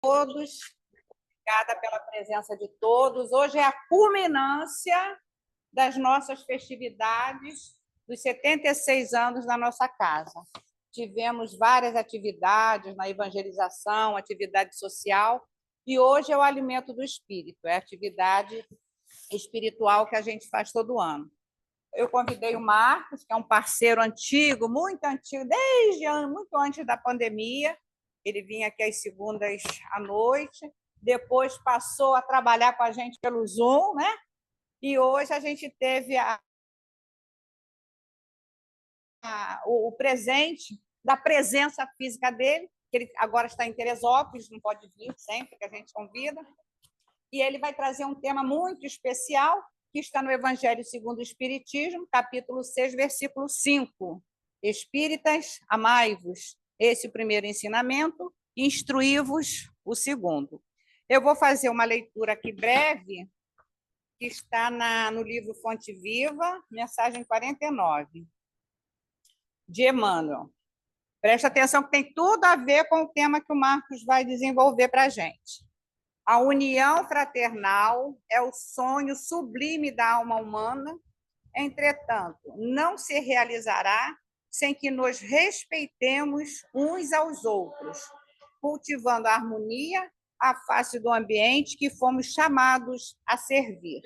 todos, obrigada pela presença de todos. Hoje é a culminância das nossas festividades dos 76 anos da nossa casa. Tivemos várias atividades na evangelização, atividade social, e hoje é o Alimento do Espírito, é a atividade espiritual que a gente faz todo ano. Eu convidei o Marcos, que é um parceiro antigo, muito antigo, desde muito antes da pandemia. Ele vinha aqui às segundas à noite, depois passou a trabalhar com a gente pelo Zoom, né? E hoje a gente teve o presente da presença física dele, que ele agora está em Teresópolis, não pode vir sempre que a gente convida, e ele vai trazer um tema muito especial, que está no Evangelho segundo o Espiritismo, capítulo 6, versículo 5. Espíritas, amai-vos. Esse é o primeiro ensinamento, instruí-vos o segundo. Eu vou fazer uma leitura aqui breve, que está no livro Fonte Viva, mensagem 49, de Emmanuel. Presta atenção que tem tudo a ver com o tema que o Marcos vai desenvolver para a gente. A união fraternal é o sonho sublime da alma humana, entretanto, não se realizará sem que nos respeitemos uns aos outros, cultivando a harmonia à face do ambiente que fomos chamados a servir.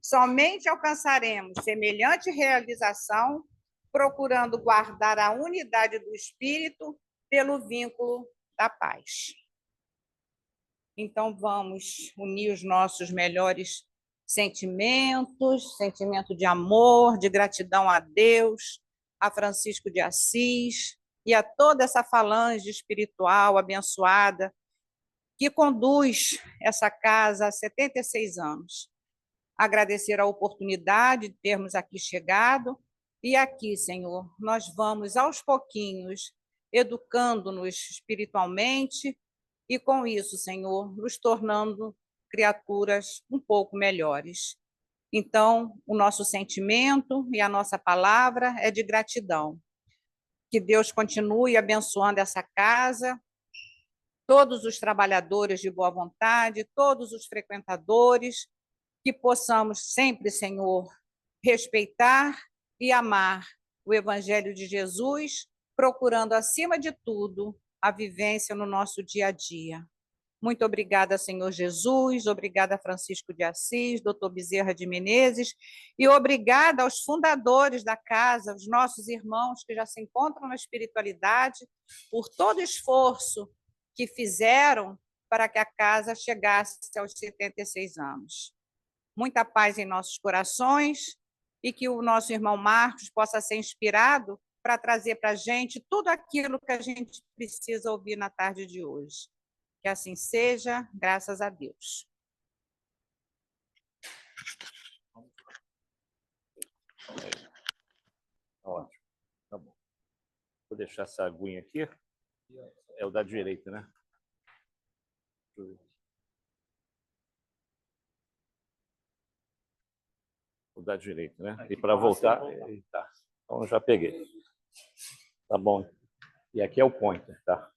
Somente alcançaremos semelhante realização procurando guardar a unidade do espírito pelo vínculo da paz. Então, vamos unir os nossos melhores sentimentos, sentimento de amor, de gratidão a Deus, a Francisco de Assis e a toda essa falange espiritual abençoada que conduz essa casa há 76 anos. Agradecer a oportunidade de termos aqui chegado e aqui, Senhor, nós vamos aos pouquinhos educando-nos espiritualmente e, com isso, Senhor, nos tornando criaturas um pouco melhores. Então, o nosso sentimento e a nossa palavra é de gratidão. Que Deus continue abençoando essa casa, todos os trabalhadores de boa vontade, todos os frequentadores, que possamos sempre, Senhor, respeitar e amar o Evangelho de Jesus, procurando, acima de tudo, a vivência no nosso dia a dia. Muito obrigada, Senhor Jesus, obrigada, Francisco de Assis, doutor Bezerra de Menezes, e obrigada aos fundadores da casa, os nossos irmãos que já se encontram na espiritualidade, por todo o esforço que fizeram para que a casa chegasse aos 76 anos. Muita paz em nossos corações e que o nosso irmão Marcos possa ser inspirado para trazer para a gente tudo aquilo que a gente precisa ouvir na tarde de hoje. Que assim seja, graças a Deus. Ótimo, tá bom. Vou deixar essa aguinha aqui. É o da direita, né? O da direita, né? E para voltar... Tá. Então, já peguei. Tá bom. E aqui é o pointer, tá?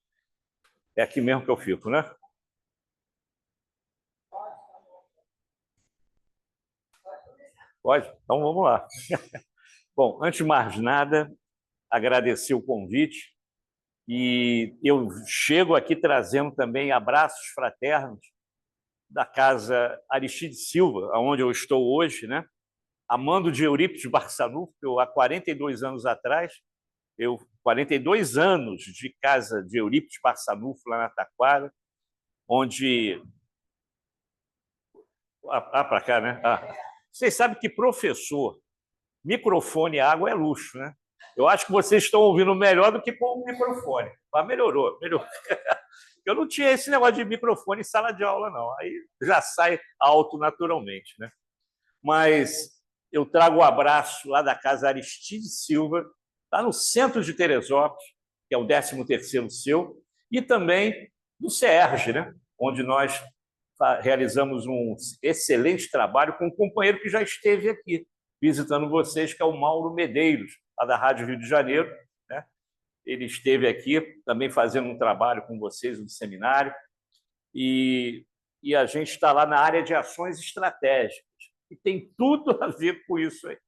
É aqui mesmo que eu fico, né? Pode? Então, vamos lá. Bom, antes de mais nada, agradecer o convite. E eu chego aqui trazendo também abraços fraternos da casa Aristide Silva, onde eu estou hoje, né? Amando de Eurípides Barçanufo, eu há 42 anos atrás, 42 anos de casa de Eurípides Barçanufo, lá na Taquara, onde... para cá, né? Vocês sabem que professor, microfone e água é luxo, né? Eu acho que vocês estão ouvindo melhor do que com o microfone. Mas melhorou. Eu não tinha esse negócio de microfone em sala de aula, não. Aí já sai alto naturalmente, né? Mas eu trago o abraço lá da casa Aristide Silva, está no centro de Teresópolis, que é o 13º seu, e também do CERJ, né? Onde nós realizamos um excelente trabalho com um companheiro que já esteve aqui, visitando vocês, que é o Mauro Medeiros, lá da Rádio Rio de Janeiro, né? Ele esteve aqui também fazendo um trabalho com vocês no seminário. e a gente está lá na área de ações estratégicas. E tem tudo a ver com isso aí.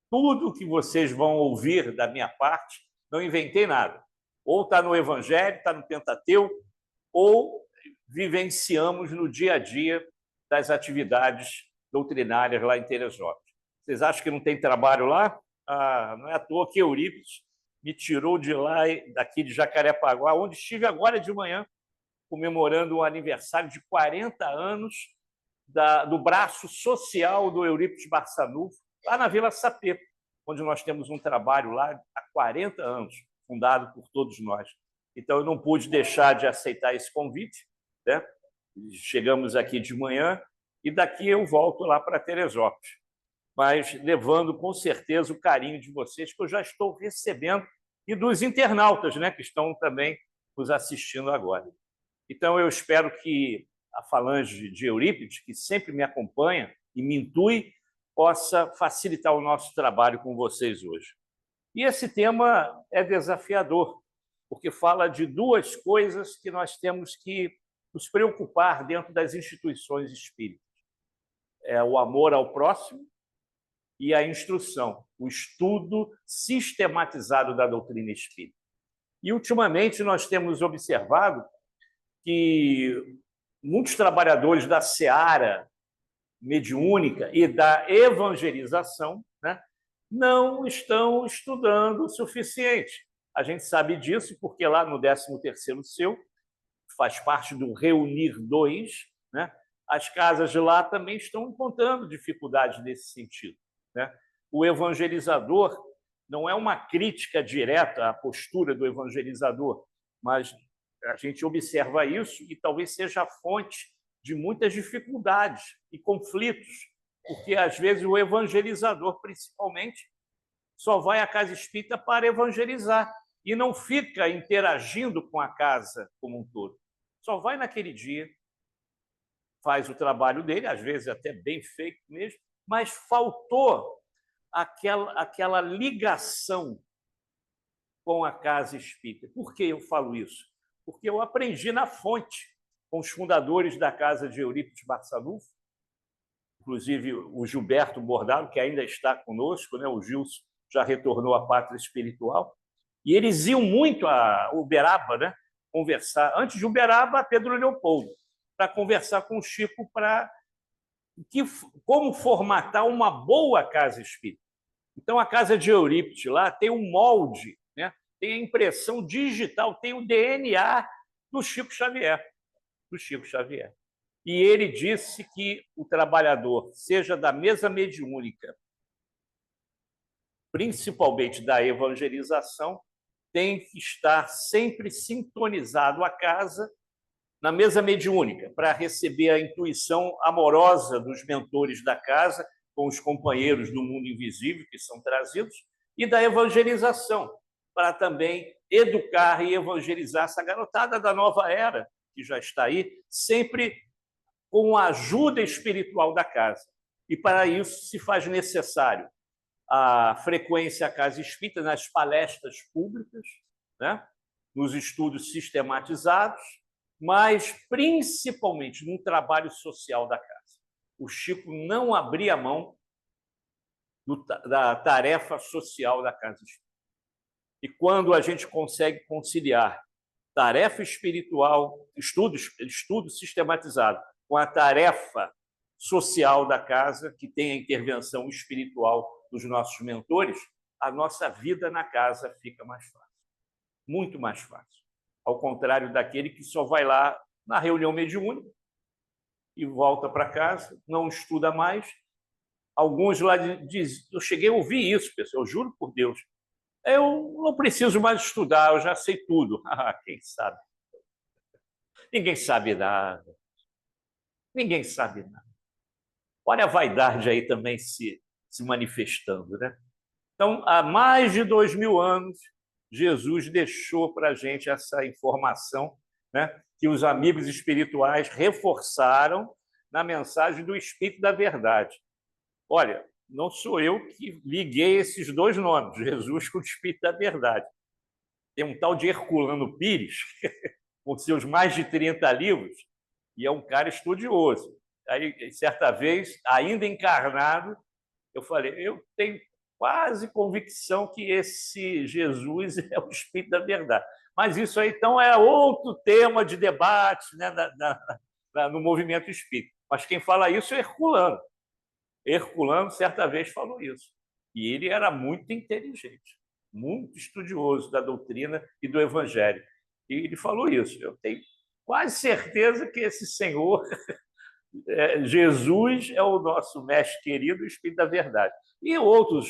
Tudo que vocês vão ouvir da minha parte, não inventei nada. Ou está no Evangelho, está no Pentateuco, ou vivenciamos no dia a dia das atividades doutrinárias lá em Teresópolis. Vocês acham que não tem trabalho lá? Não é à toa que Eurípides me tirou de lá, daqui de Jacarepaguá, onde estive agora de manhã, comemorando o aniversário de 40 anos do braço social do Eurípides Barçanufo, lá na Vila Sapê, onde nós temos um trabalho lá há 40 anos, fundado por todos nós. Então, eu não pude deixar de aceitar esse convite, né? Chegamos aqui de manhã e daqui eu volto lá para Teresópolis, mas levando com certeza o carinho de vocês, que eu já estou recebendo, e dos internautas, né, que estão também nos assistindo agora. Então, eu espero que a falange de Eurípides, que sempre me acompanha e me intui, possa facilitar o nosso trabalho com vocês hoje. E esse tema é desafiador, porque fala de duas coisas que nós temos que nos preocupar dentro das instituições espíritas. É o amor ao próximo e a instrução, o estudo sistematizado da doutrina espírita. E, ultimamente, nós temos observado que muitos trabalhadores da seara mediúnica e da evangelização, né, não estão estudando o suficiente. A gente sabe disso porque lá no 13º seu, faz parte do Reunir 2, né, as casas de lá também estão encontrando dificuldades nesse sentido, né? O evangelizador não é uma crítica direta à postura do evangelizador, mas a gente observa isso e talvez seja a fonte de muitas dificuldades e conflitos, porque, às vezes, o evangelizador, principalmente, só vai à casa espírita para evangelizar e não fica interagindo com a casa como um todo. Só vai naquele dia, faz o trabalho dele, às vezes até bem feito mesmo, mas faltou aquela ligação com a casa espírita. Por que eu falo isso? Porque eu aprendi na fonte com os fundadores da casa de Eurípides Barçanufo, inclusive o Gilberto Bordalo, que ainda está conosco, né? O Gilson já retornou à pátria espiritual, e eles iam muito a Uberaba, né? Conversar, antes de Uberaba, a Pedro Leopoldo, para conversar com o Chico para como formatar uma boa casa espírita. Então, a casa de Eurípides lá tem um molde, né? Tem a impressão digital, tem o DNA do Chico Xavier. E ele disse que o trabalhador, seja da mesa mediúnica, principalmente da evangelização, tem que estar sempre sintonizado à casa, na mesa mediúnica, para receber a intuição amorosa dos mentores da casa, com os companheiros do mundo invisível que são trazidos, e da evangelização, para também educar e evangelizar essa garotada da nova era, que já está aí, sempre com a ajuda espiritual da casa. E, para isso, se faz necessário a frequência à casa espírita nas palestras públicas, né? Nos estudos sistematizados, mas, principalmente, no trabalho social da casa. O Chico não abria mão da tarefa social da casa espírita. E quando a gente consegue conciliar tarefa espiritual, estudo sistematizado, com a tarefa social da casa, que tem a intervenção espiritual dos nossos mentores, a nossa vida na casa fica mais fácil, muito mais fácil. Ao contrário daquele que só vai lá na reunião mediúnica e volta para casa, não estuda mais. Alguns lá dizem, eu cheguei a ouvir isso, pessoal, eu juro por Deus, eu não preciso mais estudar, eu já sei tudo. Quem sabe? Ninguém sabe nada. Ninguém sabe nada. Olha a vaidade aí também se manifestando, né? Então, há mais de 2000 anos, Jesus deixou para a gente essa informação, né, que os amigos espirituais reforçaram na mensagem do Espírito da Verdade. Olha, não sou eu que liguei esses dois nomes, Jesus com o Espírito da Verdade. Tem um tal de Herculano Pires com seus mais de 30 livros, e é um cara estudioso. Aí, certa vez, ainda encarnado, eu falei, eu tenho quase convicção que esse Jesus é o Espírito da verdade. Mas isso aí, então, é outro tema de debate, né, no movimento espírita. Mas quem fala isso é Herculano. Herculano, certa vez, falou isso. E ele era muito inteligente, muito estudioso da doutrina e do evangelho. E ele falou isso. Eu tenho quase certeza que esse senhor, Jesus, é o nosso mestre querido, o Espírito da verdade. E outros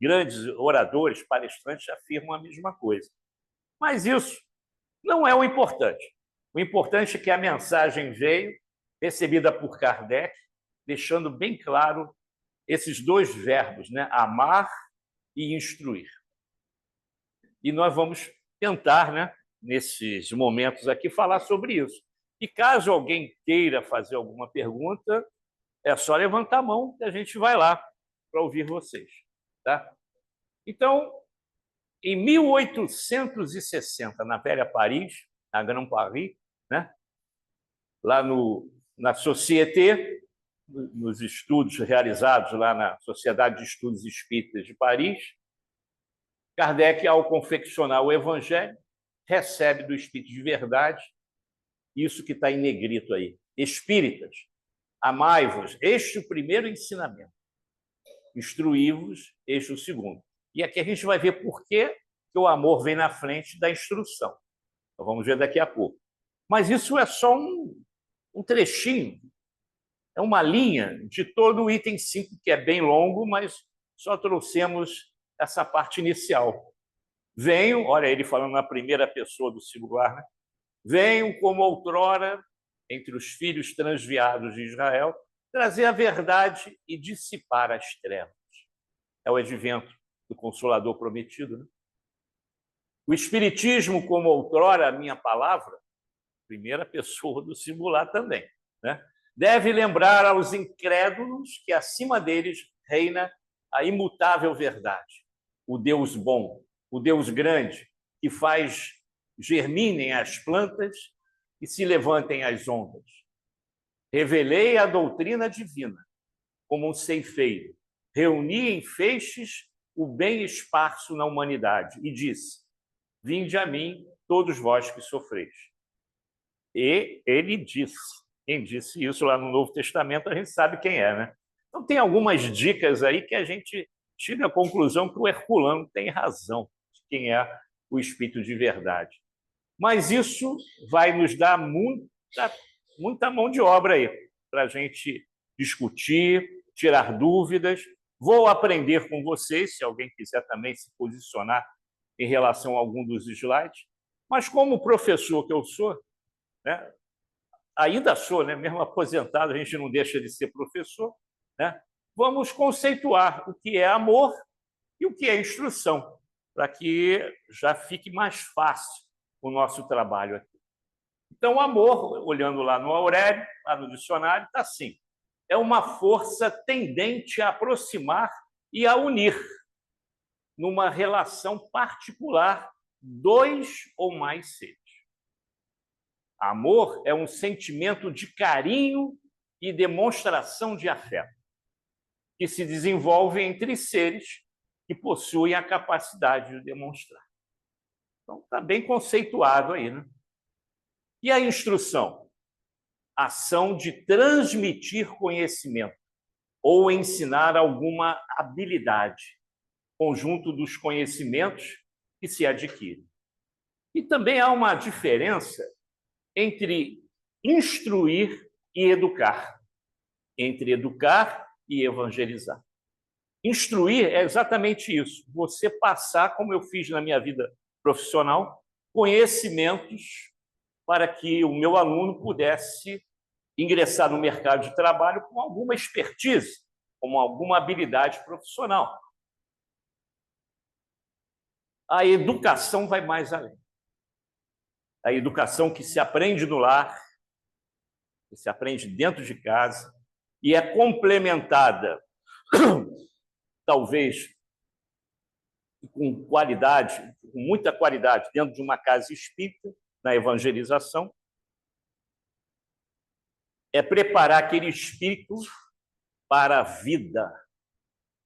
grandes oradores, palestrantes, afirmam a mesma coisa. Mas isso não é o importante. O importante é que a mensagem veio, recebida por Kardec, deixando bem claro esses dois verbos, né? Amar e instruir. E nós vamos tentar, né, nesses momentos aqui, falar sobre isso. E caso alguém queira fazer alguma pergunta, é só levantar a mão que a gente vai lá para ouvir vocês. Tá? Então, em 1860, na Velha Paris, na Grand Paris, né? Lá na Société, nos estudos realizados lá na Sociedade de Estudos Espíritas de Paris, Kardec, ao confeccionar o Evangelho, recebe do Espírito de verdade isso que está em negrito aí. Espíritas, amai-vos, este é o primeiro ensinamento. Instruí-vos, este é o segundo. E aqui a gente vai ver por que o amor vem na frente da instrução. Então, vamos ver daqui a pouco. Mas isso é só um trechinho, é uma linha de todo o item 5, que é bem longo, mas só trouxemos essa parte inicial. Venho, olha ele falando na primeira pessoa do singular, né? Venho como outrora, entre os filhos transviados de Israel, trazer a verdade e dissipar as trevas. É o advento do Consolador prometido, né? O Espiritismo, como outrora a minha palavra, primeira pessoa do singular também, né? Deve lembrar aos incrédulos que acima deles reina a imutável verdade, o Deus bom, o Deus grande, que faz germinem as plantas e se levantem as ondas. Revelei a doutrina divina como um ceifeiro, reuni em feixes o bem esparso na humanidade e disse: vinde a mim, todos vós que sofreis. E ele disse, quem disse isso lá no Novo Testamento, a gente sabe quem é, né? Então, tem algumas dicas aí que a gente chega à conclusão que o Herculano tem razão de quem é o Espírito de verdade. Mas isso vai nos dar muita mão de obra aí para a gente discutir, tirar dúvidas. Vou aprender com vocês, se alguém quiser também se posicionar em relação a algum dos slides. Mas como professor que eu sou, né, ainda sou, né, mesmo aposentado, a gente não deixa de ser professor, né, vamos conceituar o que é amor e o que é instrução, para que já fique mais fácil o nosso trabalho aqui. Então, o amor, olhando lá no Aurélio, lá no dicionário, está assim: é uma força tendente a aproximar e a unir, numa relação particular, dois ou mais seres. Amor é um sentimento de carinho e demonstração de afeto, que se desenvolve entre seres que possuem a capacidade de demonstrar. Então, está bem conceituado aí, né? E a instrução? Ação de transmitir conhecimento ou ensinar alguma habilidade, conjunto dos conhecimentos que se adquire. E também há uma diferença entre instruir e educar, entre educar e evangelizar. Instruir é exatamente isso, você passar, como eu fiz na minha vida profissional, conhecimentos para que o meu aluno pudesse ingressar no mercado de trabalho com alguma expertise, com alguma habilidade profissional. A educação vai mais além. A educação que se aprende no lar, que se aprende dentro de casa e é complementada, talvez, com qualidade, com muita qualidade, dentro de uma casa espírita, na evangelização é preparar aquele espírito para a vida,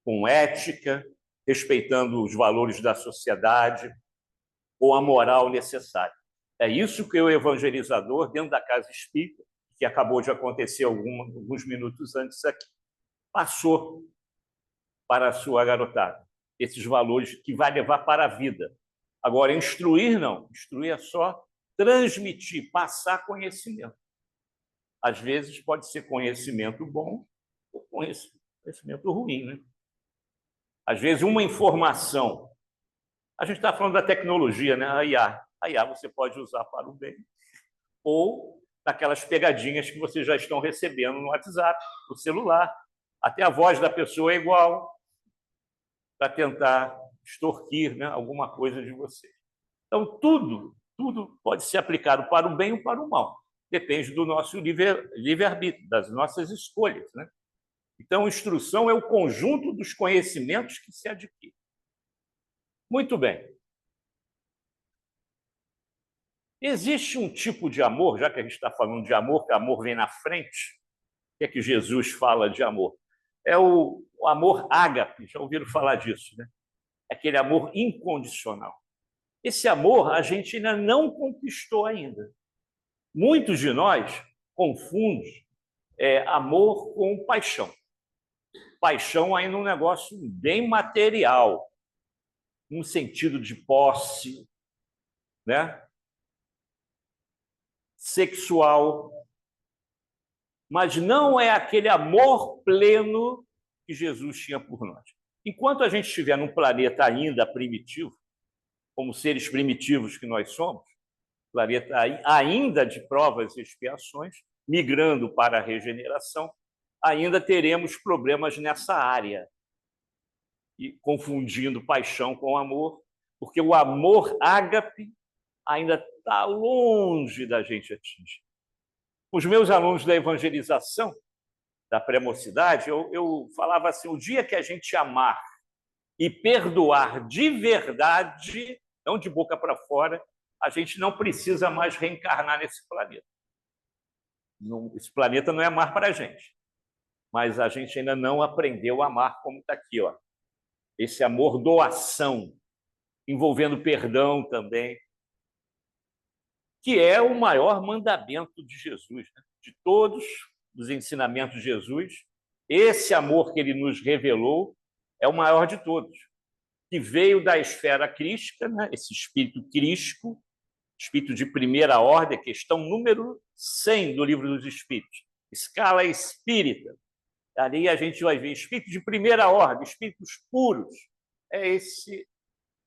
com ética, respeitando os valores da sociedade, ou a moral necessária. É isso que o evangelizador, dentro da casa espírita, que acabou de acontecer alguns minutos antes aqui, passou para a sua garotada. Esses valores que vai levar para a vida. Agora, instruir não. Instruir é só transmitir, passar conhecimento. Às vezes pode ser conhecimento bom ou conhecimento ruim, né? Às vezes, uma informação. A gente está falando da tecnologia, né? A IA. A IA você pode usar para o bem. Ou daquelas pegadinhas que vocês já estão recebendo no WhatsApp, no celular. Até a voz da pessoa é igual, para tentar extorquir, né, alguma coisa de você. Então, tudo pode ser aplicado para o bem ou para o mal. Depende do nosso livre-arbítrio, das nossas escolhas, né? Então, instrução é o conjunto dos conhecimentos que se adquire. Muito bem. Existe um tipo de amor, já que a gente está falando de amor, que amor vem na frente. O que é que Jesus fala de amor? É o amor ágape, já ouviram falar disso, né? É aquele amor incondicional. Esse amor a gente ainda não conquistou ainda. Muitos de nós confundem amor com paixão. Paixão ainda é um negócio bem material, no sentido de posse, né? Sexual, mas não é aquele amor pleno que Jesus tinha por nós. Enquanto a gente estiver num planeta ainda primitivo, como seres primitivos que nós somos, planeta ainda de provas e expiações, migrando para a regeneração, ainda teremos problemas nessa área, e confundindo paixão com amor, porque o amor ágape ainda está longe da gente atingir. Os meus alunos da evangelização, da pré-mocidade, eu falava assim, o dia que a gente amar e perdoar de verdade, não de boca para fora, a gente não precisa mais reencarnar nesse planeta. Esse planeta não é amar para a gente, mas a gente ainda não aprendeu a amar como está aqui, ó. Esse amor doação, envolvendo perdão também, que é o maior mandamento de Jesus, né? De todos os ensinamentos de Jesus. Esse amor que ele nos revelou é o maior de todos, que veio da esfera crística, né? Esse espírito crístico, espírito de primeira ordem, questão número 100 do Livro dos Espíritos, escala espírita. Ali a gente vai ver espírito de primeira ordem, espíritos puros. É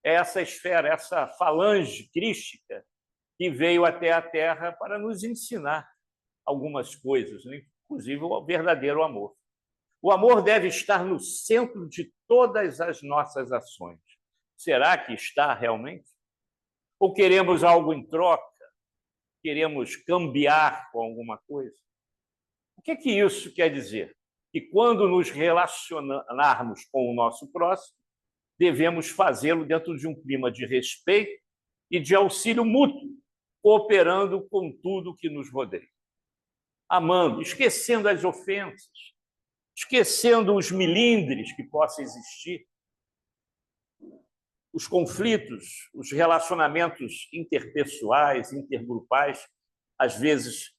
essa esfera, essa falange crística que veio até a Terra para nos ensinar algumas coisas, né? Inclusive o verdadeiro amor. O amor deve estar no centro de todas as nossas ações. Será que está realmente? Ou queremos algo em troca? Queremos cambiar com alguma coisa? O que isso quer dizer? Que quando nos relacionarmos com o nosso próximo, devemos fazê-lo dentro de um clima de respeito e de auxílio mútuo, cooperando com tudo que nos rodeia. Amando, esquecendo as ofensas, esquecendo os milindres que possam existir, os conflitos, os relacionamentos interpessoais, intergrupais, às vezes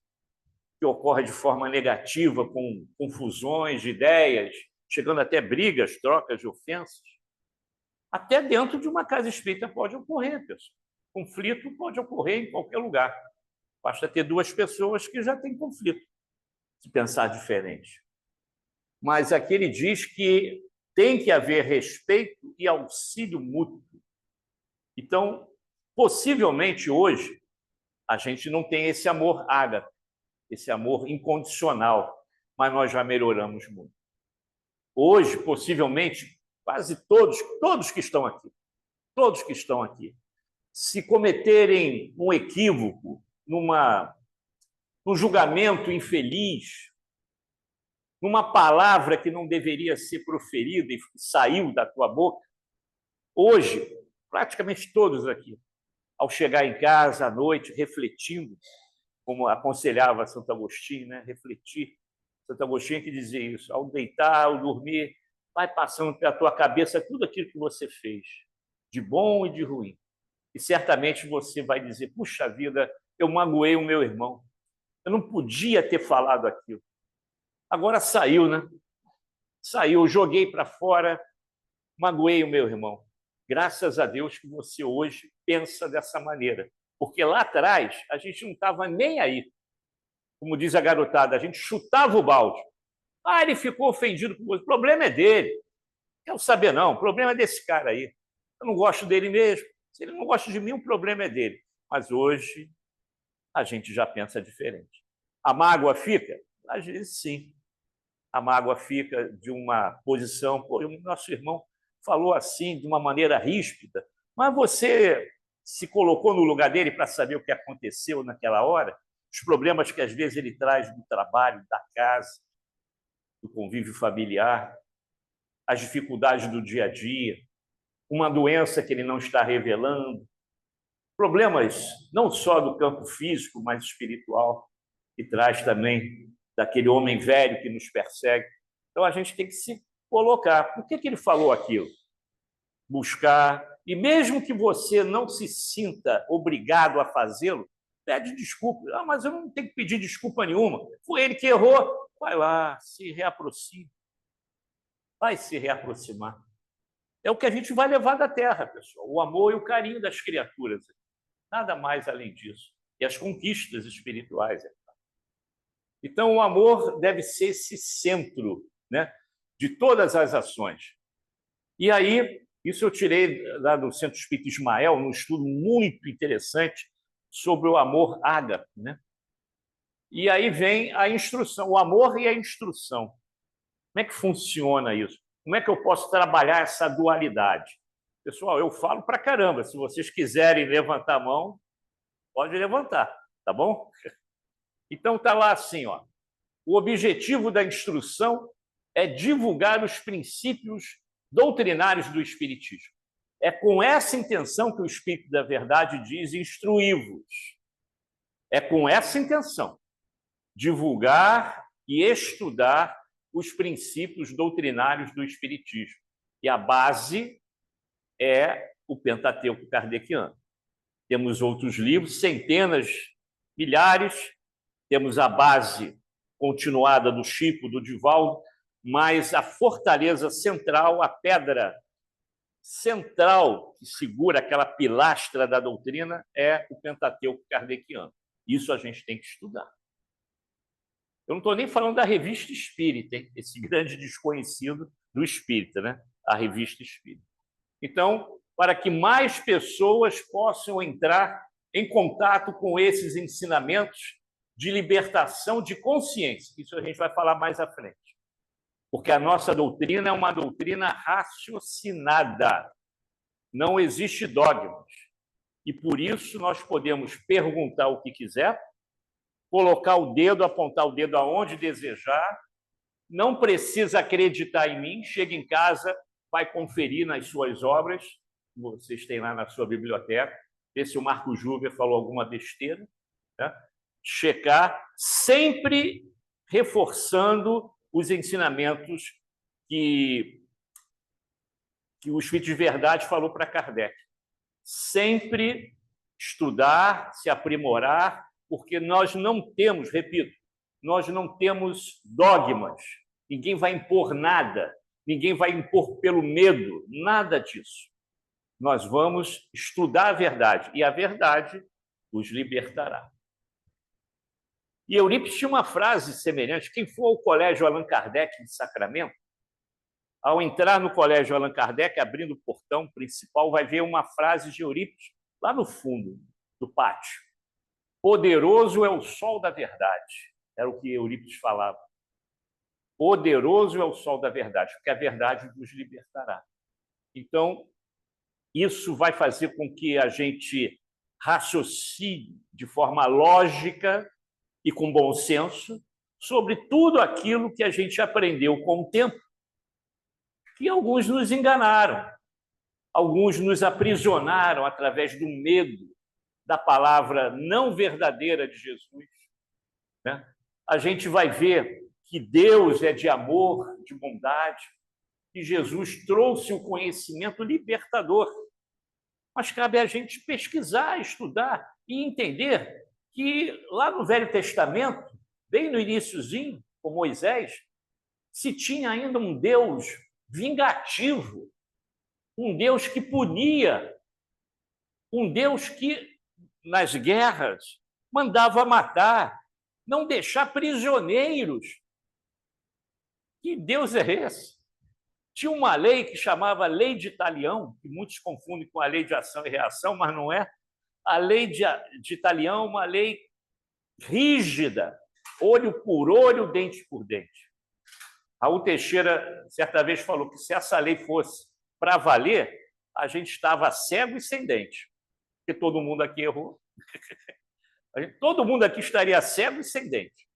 que ocorre de forma negativa, com confusões de ideias, chegando até brigas, trocas de ofensas. Até dentro de uma casa espírita pode ocorrer, pessoal. Conflito pode ocorrer em qualquer lugar. Basta ter duas pessoas que já têm conflito, se pensar diferente. Mas aqui ele diz que tem que haver respeito e auxílio mútuo. Então, possivelmente hoje, a gente não tem esse amor ágape, esse amor incondicional, mas nós já melhoramos muito. Hoje, possivelmente, quase todos que estão aqui, se cometerem um equívoco, num julgamento infeliz, numa palavra que não deveria ser proferida e saiu da tua boca, hoje, praticamente todos aqui, ao chegar em casa à noite, refletindo, como aconselhava Santo Agostinho, né? Refletir. Santo Agostinho que dizia isso, ao deitar, ao dormir, vai passando pela tua cabeça tudo aquilo que você fez, de bom e de ruim. E certamente você vai dizer, puxa vida, eu magoei o meu irmão. Eu não podia ter falado aquilo. Agora saiu, né? Saiu, eu joguei para fora, magoei o meu irmão. Graças a Deus que você hoje pensa dessa maneira. Porque lá atrás a gente não estava nem aí. Como diz a garotada, a gente chutava o balde. Ah, ele ficou ofendido com você. O problema é dele. Não quero saber, não. O problema é desse cara aí. Eu não gosto dele mesmo. Se ele não gosta de mim, o problema é dele. Mas hoje a gente já pensa diferente. A mágoa fica? Às vezes, sim. A mágoa fica de uma posição. Pô, o nosso irmão falou assim, de uma maneira ríspida, mas você se colocou no lugar dele para saber o que aconteceu naquela hora? Os problemas que às vezes ele traz do trabalho, da casa, do convívio familiar, as dificuldades do dia a dia, uma doença que ele não está revelando, problemas não só do campo físico, mas espiritual, que traz também daquele homem velho que nos persegue. Então, a gente tem que se colocar. Por que ele falou aquilo? Buscar. E mesmo que você não se sinta obrigado a fazê-lo, pede desculpa. Ah, mas eu não tenho que pedir desculpa nenhuma. Foi ele que errou. Vai lá, se reaproxime. Vai se reaproximar. É o que a gente vai levar da terra, pessoal. O amor e o carinho das criaturas. Nada mais além disso. E as conquistas espirituais. Então, o amor deve ser esse centro, né, de todas as ações. E aí, isso eu tirei lá do Centro Espírita Ismael, num estudo muito interessante sobre o amor ágape, né? E aí vem a instrução, o amor e a instrução. Como é que funciona isso? Como é que eu posso trabalhar essa dualidade? Pessoal, eu falo pra caramba. Se vocês quiserem levantar a mão, pode levantar, tá bom? Então, está lá assim, ó. O objetivo da instrução é divulgar os princípios doutrinários do Espiritismo. É com essa intenção que o Espírito da Verdade diz instruí-vos. É com essa intenção, divulgar e estudar os princípios doutrinários do Espiritismo. E a base é o Pentateuco kardeciano. Temos outros livros, centenas, milhares. Temos a base continuada do Chico, do Divaldo, mas a fortaleza central, a pedra central que segura aquela pilastra da doutrina é o Pentateuco kardeciano. Isso a gente tem que estudar. Eu não estou nem falando da Revista Espírita, hein? Esse grande desconhecido do Espírita, né? A Revista Espírita. Então, para que mais pessoas possam entrar em contato com esses ensinamentos de libertação de consciência. Isso a gente vai falar mais à frente. Porque a nossa doutrina é uma doutrina raciocinada. Não existe dogmas. E por isso nós podemos perguntar o que quiser, colocar o dedo, apontar o dedo aonde desejar, não precisa acreditar em mim, chega em casa, vai conferir nas suas obras, vocês têm lá na sua biblioteca, ver se o Marco Júlia falou alguma besteira, né? Checar, sempre reforçando os ensinamentos que o Espírito de Verdade falou para Kardec. Sempre estudar, se aprimorar, porque nós não temos, repito, nós não temos dogmas. Ninguém vai impor nada, ninguém vai impor pelo medo, nada disso. Nós vamos estudar a verdade, e a verdade os libertará. E Eurípides tinha uma frase semelhante. Quem for ao Colégio Allan Kardec de Sacramento, ao entrar no Colégio Allan Kardec, abrindo o portão principal, vai ver uma frase de Eurípides lá no fundo do pátio. Poderoso é o sol da verdade. Era o que Eurípides falava. Poderoso é o sol da verdade, porque a verdade nos libertará. Então, isso vai fazer com que a gente raciocine de forma lógica e com bom senso sobre tudo aquilo que a gente aprendeu com o tempo. E alguns nos enganaram, alguns nos aprisionaram através do medo da palavra não verdadeira de Jesus, né? A gente vai ver que Deus é de amor, de bondade, que Jesus trouxe o conhecimento libertador. Mas cabe a gente pesquisar, estudar e entender que lá no Velho Testamento, bem no iniciozinho, com Moisés, se tinha ainda um Deus vingativo, um Deus que punia, um Deus que, nas guerras, mandava matar, não deixar prisioneiros. Que Deus é esse? Tinha uma lei que chamava Lei de Talião, que muitos confundem com a Lei de Ação e Reação, mas não é. A Lei de Talião é uma lei rígida, olho por olho, dente por dente. Raul Teixeira, certa vez, falou que se essa lei fosse para valer, a gente estava cego e sem dente, porque todo mundo aqui errou. Todo mundo aqui estaria cego e sem dente.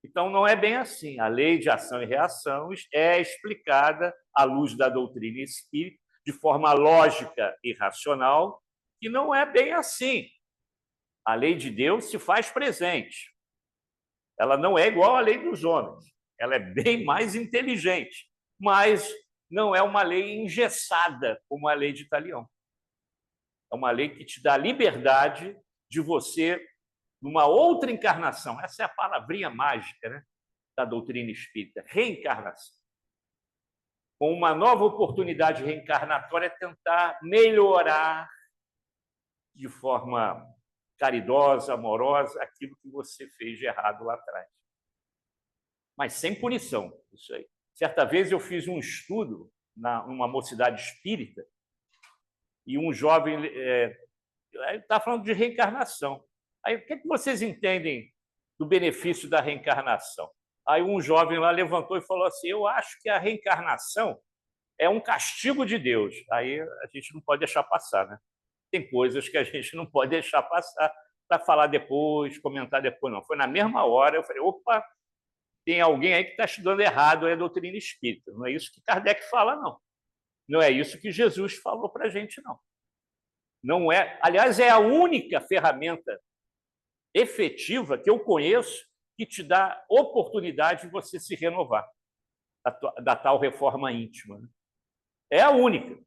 Então, não é bem assim. A lei de ação e reação é explicada à luz da doutrina espírita, de forma lógica e racional, e não é bem assim. A lei de Deus se faz presente. Ela não é igual à lei dos homens. Ela é bem mais inteligente, mas não é uma lei engessada como a lei de Talião. É uma lei que te dá liberdade de você, numa outra encarnação, essa é a palavrinha mágica, né, da doutrina espírita, reencarnação. Com uma nova oportunidade reencarnatória, tentar melhorar de forma caridosa, amorosa, aquilo que você fez de errado lá atrás. Mas sem punição, isso aí. Certa vez eu fiz um estudo numa mocidade espírita e um jovem está falando de reencarnação. Aí, o que vocês entendem do benefício da reencarnação? Aí um jovem lá levantou e falou assim, eu acho que a reencarnação é um castigo de Deus. Aí a gente não pode deixar passar, né? Tem coisas que a gente não pode deixar passar para falar depois, comentar depois, não. Foi na mesma hora, eu falei, opa, tem alguém aí que está estudando errado a doutrina espírita. Não é isso que Kardec fala, não. Não é isso que Jesus falou para a gente, não. Não é. Aliás, é a única ferramenta efetiva que eu conheço que te dá oportunidade de você se renovar da tal reforma íntima. É a única.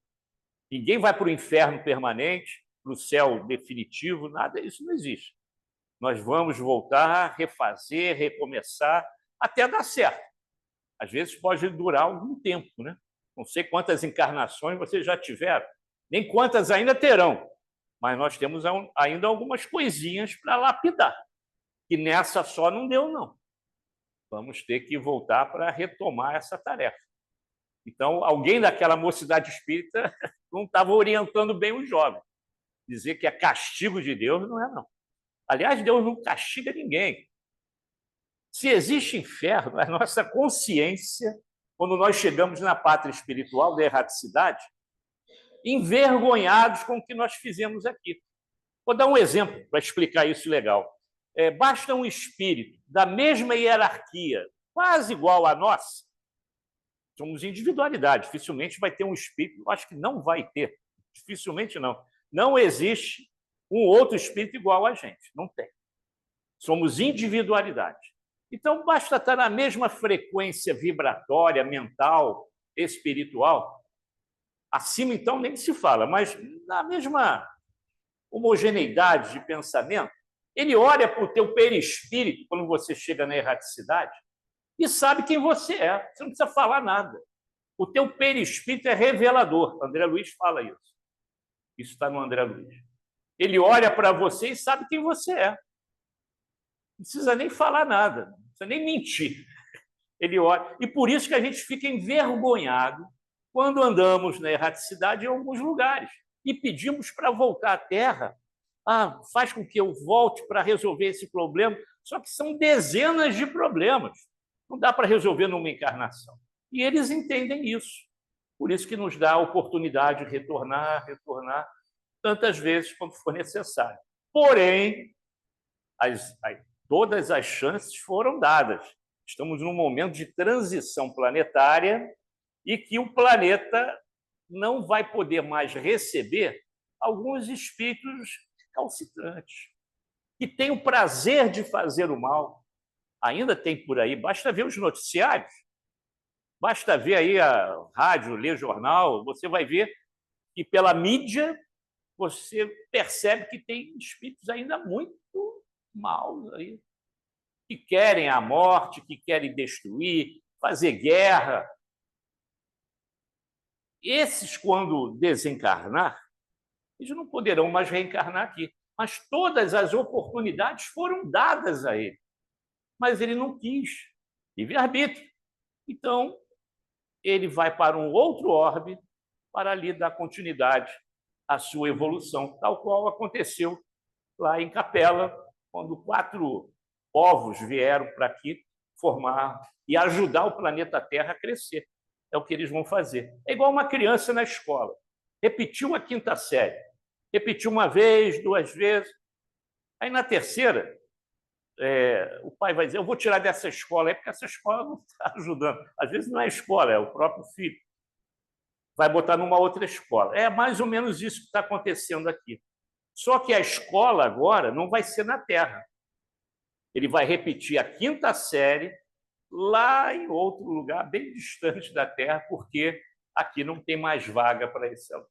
Ninguém vai para o inferno permanente, para o céu definitivo, nada, isso não existe. Nós vamos voltar, refazer, recomeçar, até dar certo. Às vezes pode durar algum tempo, né? Não sei quantas encarnações vocês já tiveram, nem quantas ainda terão, mas nós temos ainda algumas coisinhas para lapidar, que nessa só não deu, não. Vamos ter que voltar para retomar essa tarefa. Então, alguém daquela mocidade espírita não estava orientando bem os jovens. Dizer que é castigo de Deus não é, não. Aliás, Deus não castiga ninguém. Se existe inferno, a nossa consciência, quando nós chegamos na pátria espiritual da erraticidade, envergonhados com o que nós fizemos aqui. Vou dar um exemplo para explicar isso legal. Basta um espírito da mesma hierarquia, quase igual a nós, somos individualidade, dificilmente vai ter um espírito, acho que não vai ter, dificilmente não. Não existe um outro espírito igual a gente, não tem. Somos individualidade. Então, basta estar na mesma frequência vibratória, mental, espiritual. Acima, então, nem se fala, mas na mesma homogeneidade de pensamento, ele olha para o teu perispírito, quando você chega na erraticidade, e sabe quem você é. Você não precisa falar nada. O teu perispírito é revelador. André Luiz fala isso. Isso está no André Luiz. Ele olha para você e sabe quem você é. Não precisa nem falar nada, não precisa nem mentir. Ele olha. E por isso que a gente fica envergonhado quando andamos na erraticidade em alguns lugares e pedimos para voltar à Terra. Faz com que eu volte para resolver esse problema. Só que são dezenas de problemas. Não dá para resolver numa encarnação. E eles entendem isso. Por isso que nos dá a oportunidade de retornar tantas vezes quanto for necessário. Porém, todas as chances foram dadas. Estamos num momento de transição planetária e que o planeta não vai poder mais receber alguns espíritos recalcitrantes, que têm o prazer de fazer o mal. Ainda tem por aí, basta ver os noticiários, basta ver aí a rádio, ler jornal, você vai ver que pela mídia você percebe que tem espíritos ainda muito maus aí, que querem a morte, que querem destruir, fazer guerra. Esses, quando desencarnar, eles não poderão mais reencarnar aqui. Mas todas as oportunidades foram dadas a ele. Mas ele não quis. Livre-arbítrio. Então, ele vai para um outro orbe para ali dar continuidade à sua evolução, tal qual aconteceu lá em Capela, quando 4 povos vieram para aqui formar e ajudar o planeta Terra a crescer. É o que eles vão fazer. É igual uma criança na escola. Repetiu a 5ª série. Repetiu uma vez, 2 vezes. Aí, na terceira, o pai vai dizer, eu vou tirar dessa escola, porque essa escola não está ajudando. Às vezes não é a escola, é o próprio filho. Vai botar numa outra escola. É mais ou menos isso que está acontecendo aqui. Só que a escola agora não vai ser na Terra. Ele vai repetir a 5ª série lá em outro lugar, bem distante da Terra, porque aqui não tem mais vaga para esse aluno.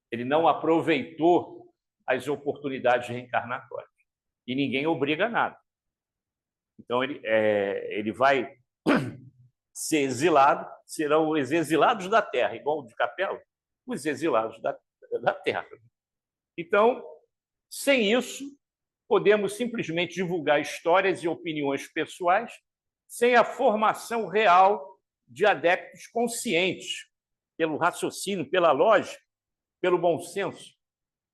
Ele não aproveitou as oportunidades reencarnatórias. E ninguém obriga a nada. Então, ele vai ser exilado, serão os exilados da Terra, igual o de Capela, os exilados da Terra. Então, sem isso, podemos simplesmente divulgar histórias e opiniões pessoais sem a formação real de adeptos conscientes, pelo raciocínio, pela lógica, pelo bom senso,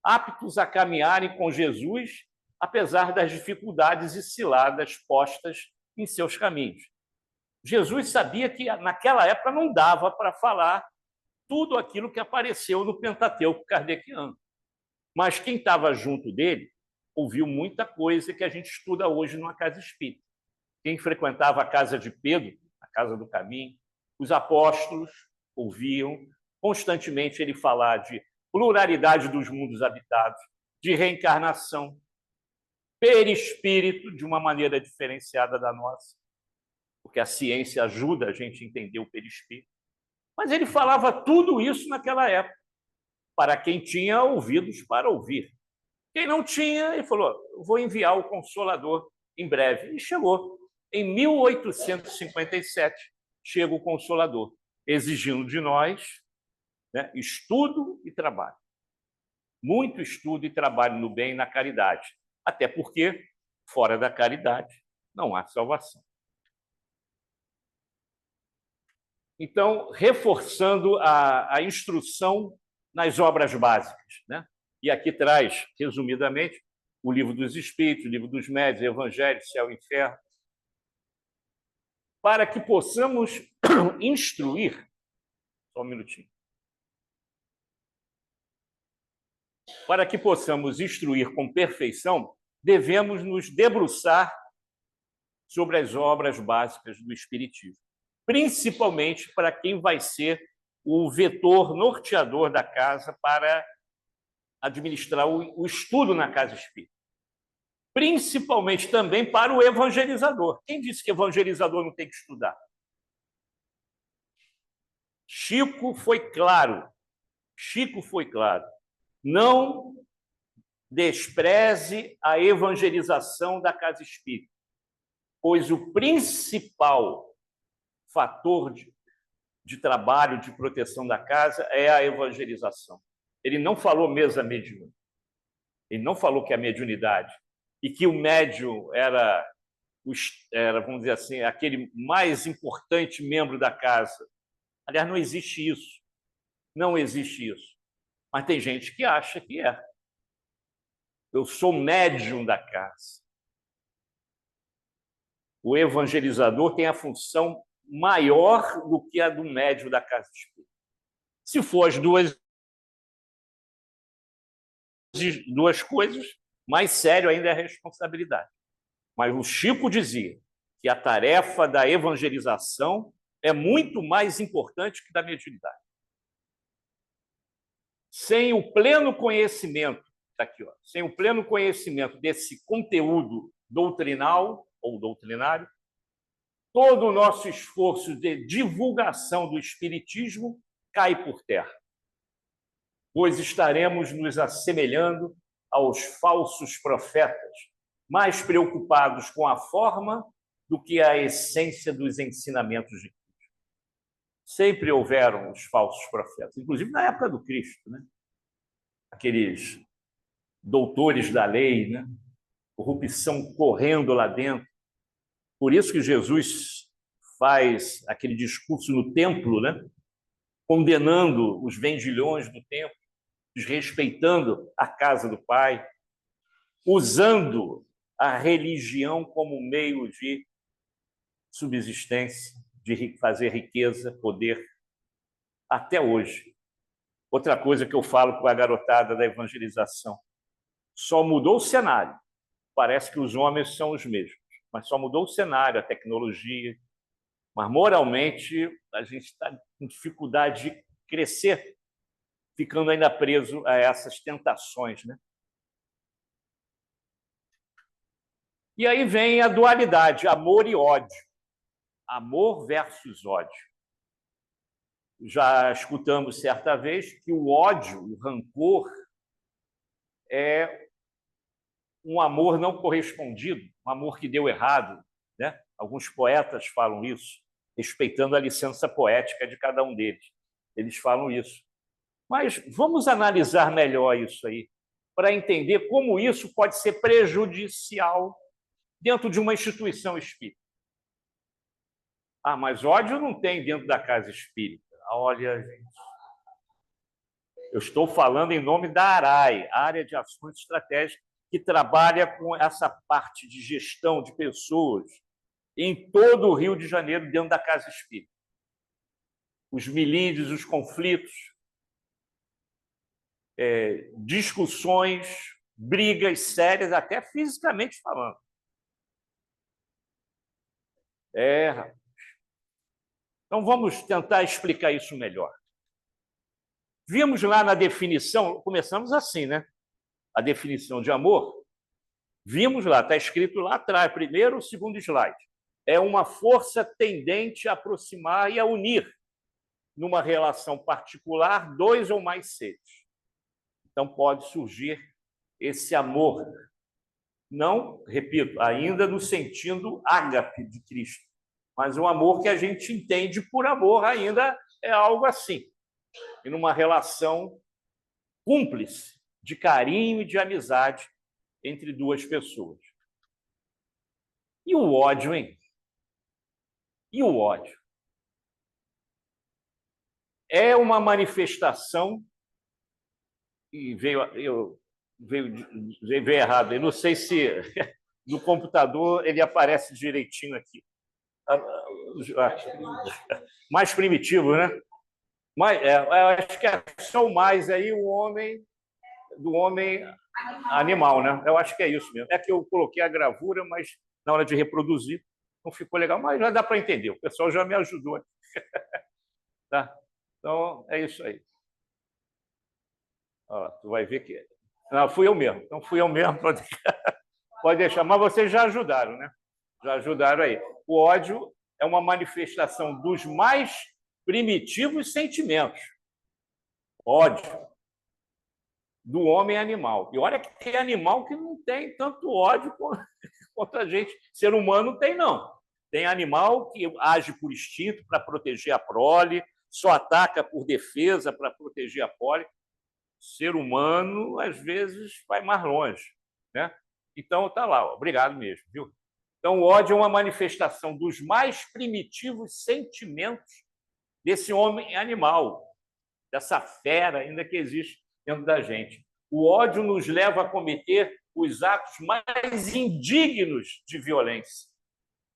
aptos a caminharem com Jesus, apesar das dificuldades e ciladas postas em seus caminhos. Jesus sabia que, naquela época, não dava para falar tudo aquilo que apareceu no Pentateuco kardeciano. Mas quem estava junto dele ouviu muita coisa que a gente estuda hoje numa casa espírita. Quem frequentava a casa de Pedro, a casa do caminho, os apóstolos ouviam constantemente ele falar de pluralidade dos mundos habitados, de reencarnação, perispírito, de uma maneira diferenciada da nossa, porque a ciência ajuda a gente a entender o perispírito. Mas ele falava tudo isso naquela época, para quem tinha ouvidos para ouvir. Quem não tinha, ele falou, vou enviar o Consolador em breve. E chegou. Em 1857, chega o Consolador, exigindo de nós, né, estudo e trabalho. Muito estudo e trabalho no bem e na caridade. Até porque, fora da caridade, não há salvação. Então, reforçando a instrução nas obras básicas, né? E aqui traz, resumidamente, o Livro dos Espíritos, o Livro dos Médiuns, Evangelho, Céu e Inferno, para que possamos instruir, só um minutinho, para que possamos instruir com perfeição, devemos nos debruçar sobre as obras básicas do Espiritismo, principalmente para quem vai ser o vetor norteador da casa para administrar o estudo na casa espírita. Principalmente também para o evangelizador. Quem disse que evangelizador não tem que estudar? Chico foi claro. Chico foi claro. Não despreze a evangelização da casa espírita, pois o principal fator de trabalho, de proteção da casa é a evangelização. Ele não falou mesa mediúnica. Ele não falou que a mediunidade e que o médium era, vamos dizer assim, aquele mais importante membro da casa. Aliás, não existe isso. Não existe isso. Mas tem gente que acha que é. Eu sou médium da casa. O evangelizador tem a função maior do que a do médium da casa espírita. Se for as duas coisas, mais sério ainda é a responsabilidade. Mas o Chico dizia que a tarefa da evangelização é muito mais importante que da mediunidade. Sem o pleno conhecimento Está aqui, ó. Sem o pleno conhecimento desse conteúdo doutrinal ou doutrinário, todo o nosso esforço de divulgação do Espiritismo cai por terra, pois estaremos nos assemelhando aos falsos profetas, mais preocupados com a forma do que a essência dos ensinamentos de Cristo. Sempre houveram os falsos profetas, inclusive na época do Cristo, né? Aqueles doutores da lei, né? Corrupção correndo lá dentro. Por isso que Jesus faz aquele discurso no templo, né? Condenando os vendilhões do templo, desrespeitando a casa do Pai, usando a religião como meio de subsistência, de fazer riqueza, poder, até hoje. Outra coisa que eu falo com a garotada da evangelização, só mudou o cenário. Parece que os homens são os mesmos, mas só mudou o cenário, a tecnologia. Mas, moralmente, a gente está com dificuldade de crescer, ficando ainda preso a essas tentações, né? E aí vem a dualidade, amor e ódio. Amor versus ódio. Já escutamos certa vez que o ódio, o rancor, é um amor não correspondido, um amor que deu errado, né? Alguns poetas falam isso, respeitando a licença poética de cada um deles. Eles falam isso. Mas vamos analisar melhor isso aí, para entender como isso pode ser prejudicial dentro de uma instituição espírita. Ah, mas ódio não tem dentro da casa espírita. Olha, gente, eu estou falando em nome da ARAI, Área de Ações Estratégicas, que trabalha com essa parte de gestão de pessoas em todo o Rio de Janeiro, dentro da casa espírita. Os milímetros, os conflitos, discussões, brigas sérias, até fisicamente falando. Então, vamos tentar explicar isso melhor. Vimos lá na definição, começamos assim, né? A definição de amor. Vimos lá, está escrito lá atrás, primeiro ou segundo slide. É uma força tendente a aproximar e a unir, numa relação particular, dois ou mais seres. Então, pode surgir esse amor. Não, repito, ainda no sentido ágape de Cristo, mas um amor que a gente entende por amor ainda é algo assim, e numa relação cúmplice de carinho e de amizade entre duas pessoas. E o ódio, hein? E o ódio? É uma manifestação, e veio errado, eu não sei se no computador ele aparece direitinho aqui. Mais primitivo, né? Mas, eu acho que é só o mais aí, o homem, do homem animal, né? Eu acho que é isso mesmo. É que eu coloquei a gravura, mas na hora de reproduzir não ficou legal, mas já dá para entender. O pessoal já me ajudou. Tá? Então, é isso aí. Ó, tu vai ver que... Não, fui eu mesmo. Então, fui eu mesmo. Pode deixar. Mas vocês já ajudaram, né? Já ajudaram aí. O ódio é uma manifestação dos mais primitivos sentimentos. Ódio do homem animal. E olha que tem animal que não tem tanto ódio quanto a gente. Ser humano tem, não. Tem animal que age por instinto para proteger a prole, só ataca por defesa para proteger a prole. Ser humano, às vezes, vai mais longe, né? Então, está lá. Ó. Obrigado mesmo, viu? Então, o ódio é uma manifestação dos mais primitivos sentimentos desse homem animal, dessa fera ainda que existe dentro da gente. O ódio nos leva a cometer os atos mais indignos de violência,